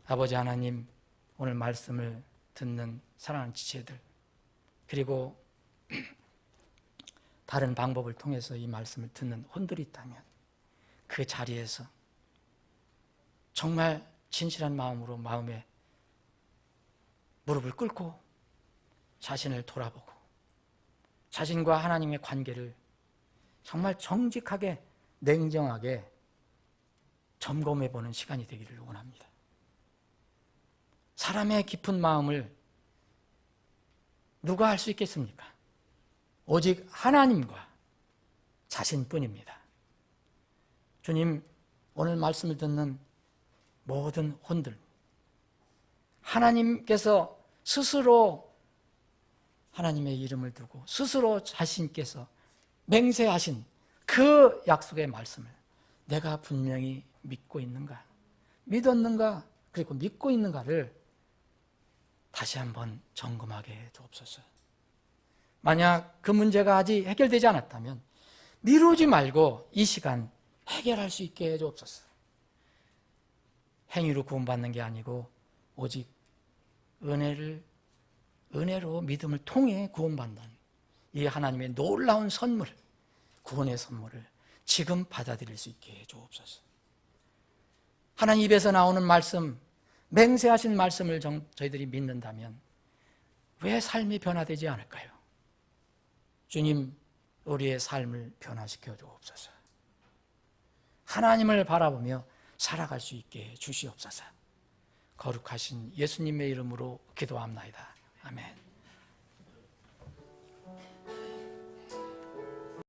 아버지 하나님, 오늘 말씀을 듣는 사랑하는 지체들, 그리고 다른 방법을 통해서 이 말씀을 듣는 혼들이 있다면 그 자리에서 정말 진실한 마음으로 마음에 무릎을 꿇고 자신을 돌아보고 자신과 하나님의 관계를 정말 정직하게 냉정하게 점검해보는 시간이 되기를 원합니다. 사람의 깊은 마음을 누가 알 수 있겠습니까? 오직 하나님과 자신뿐입니다. 주님, 오늘 말씀을 듣는 모든 혼들, 하나님께서 스스로 하나님의 이름을 두고 스스로 자신께서 맹세하신 그 약속의 말씀을 내가 분명히 믿고 있는가, 믿었는가, 그리고 믿고 있는가를 다시 한번 점검하게 해 주옵소서. 만약 그 문제가 아직 해결되지 않았다면 미루지 말고 이 시간 해결할 수 있게 해 주옵소서. 행위로 구원받는 게 아니고 오직 은혜로 믿음을 통해 구원받는 이 하나님의 놀라운 선물, 구원의 선물을 지금 받아들일 수 있게 해 주옵소서. 하나님 입에서 나오는 말씀, 맹세하신 말씀을 저희들이 믿는다면 왜 삶이 변화되지 않을까요? 주님, 우리의 삶을 변화시켜 주옵소서. 하나님을 바라보며 살아갈 수 있게 해 주시옵소서. 거룩하신 예수님의 이름으로 기도합나이다. 아멘.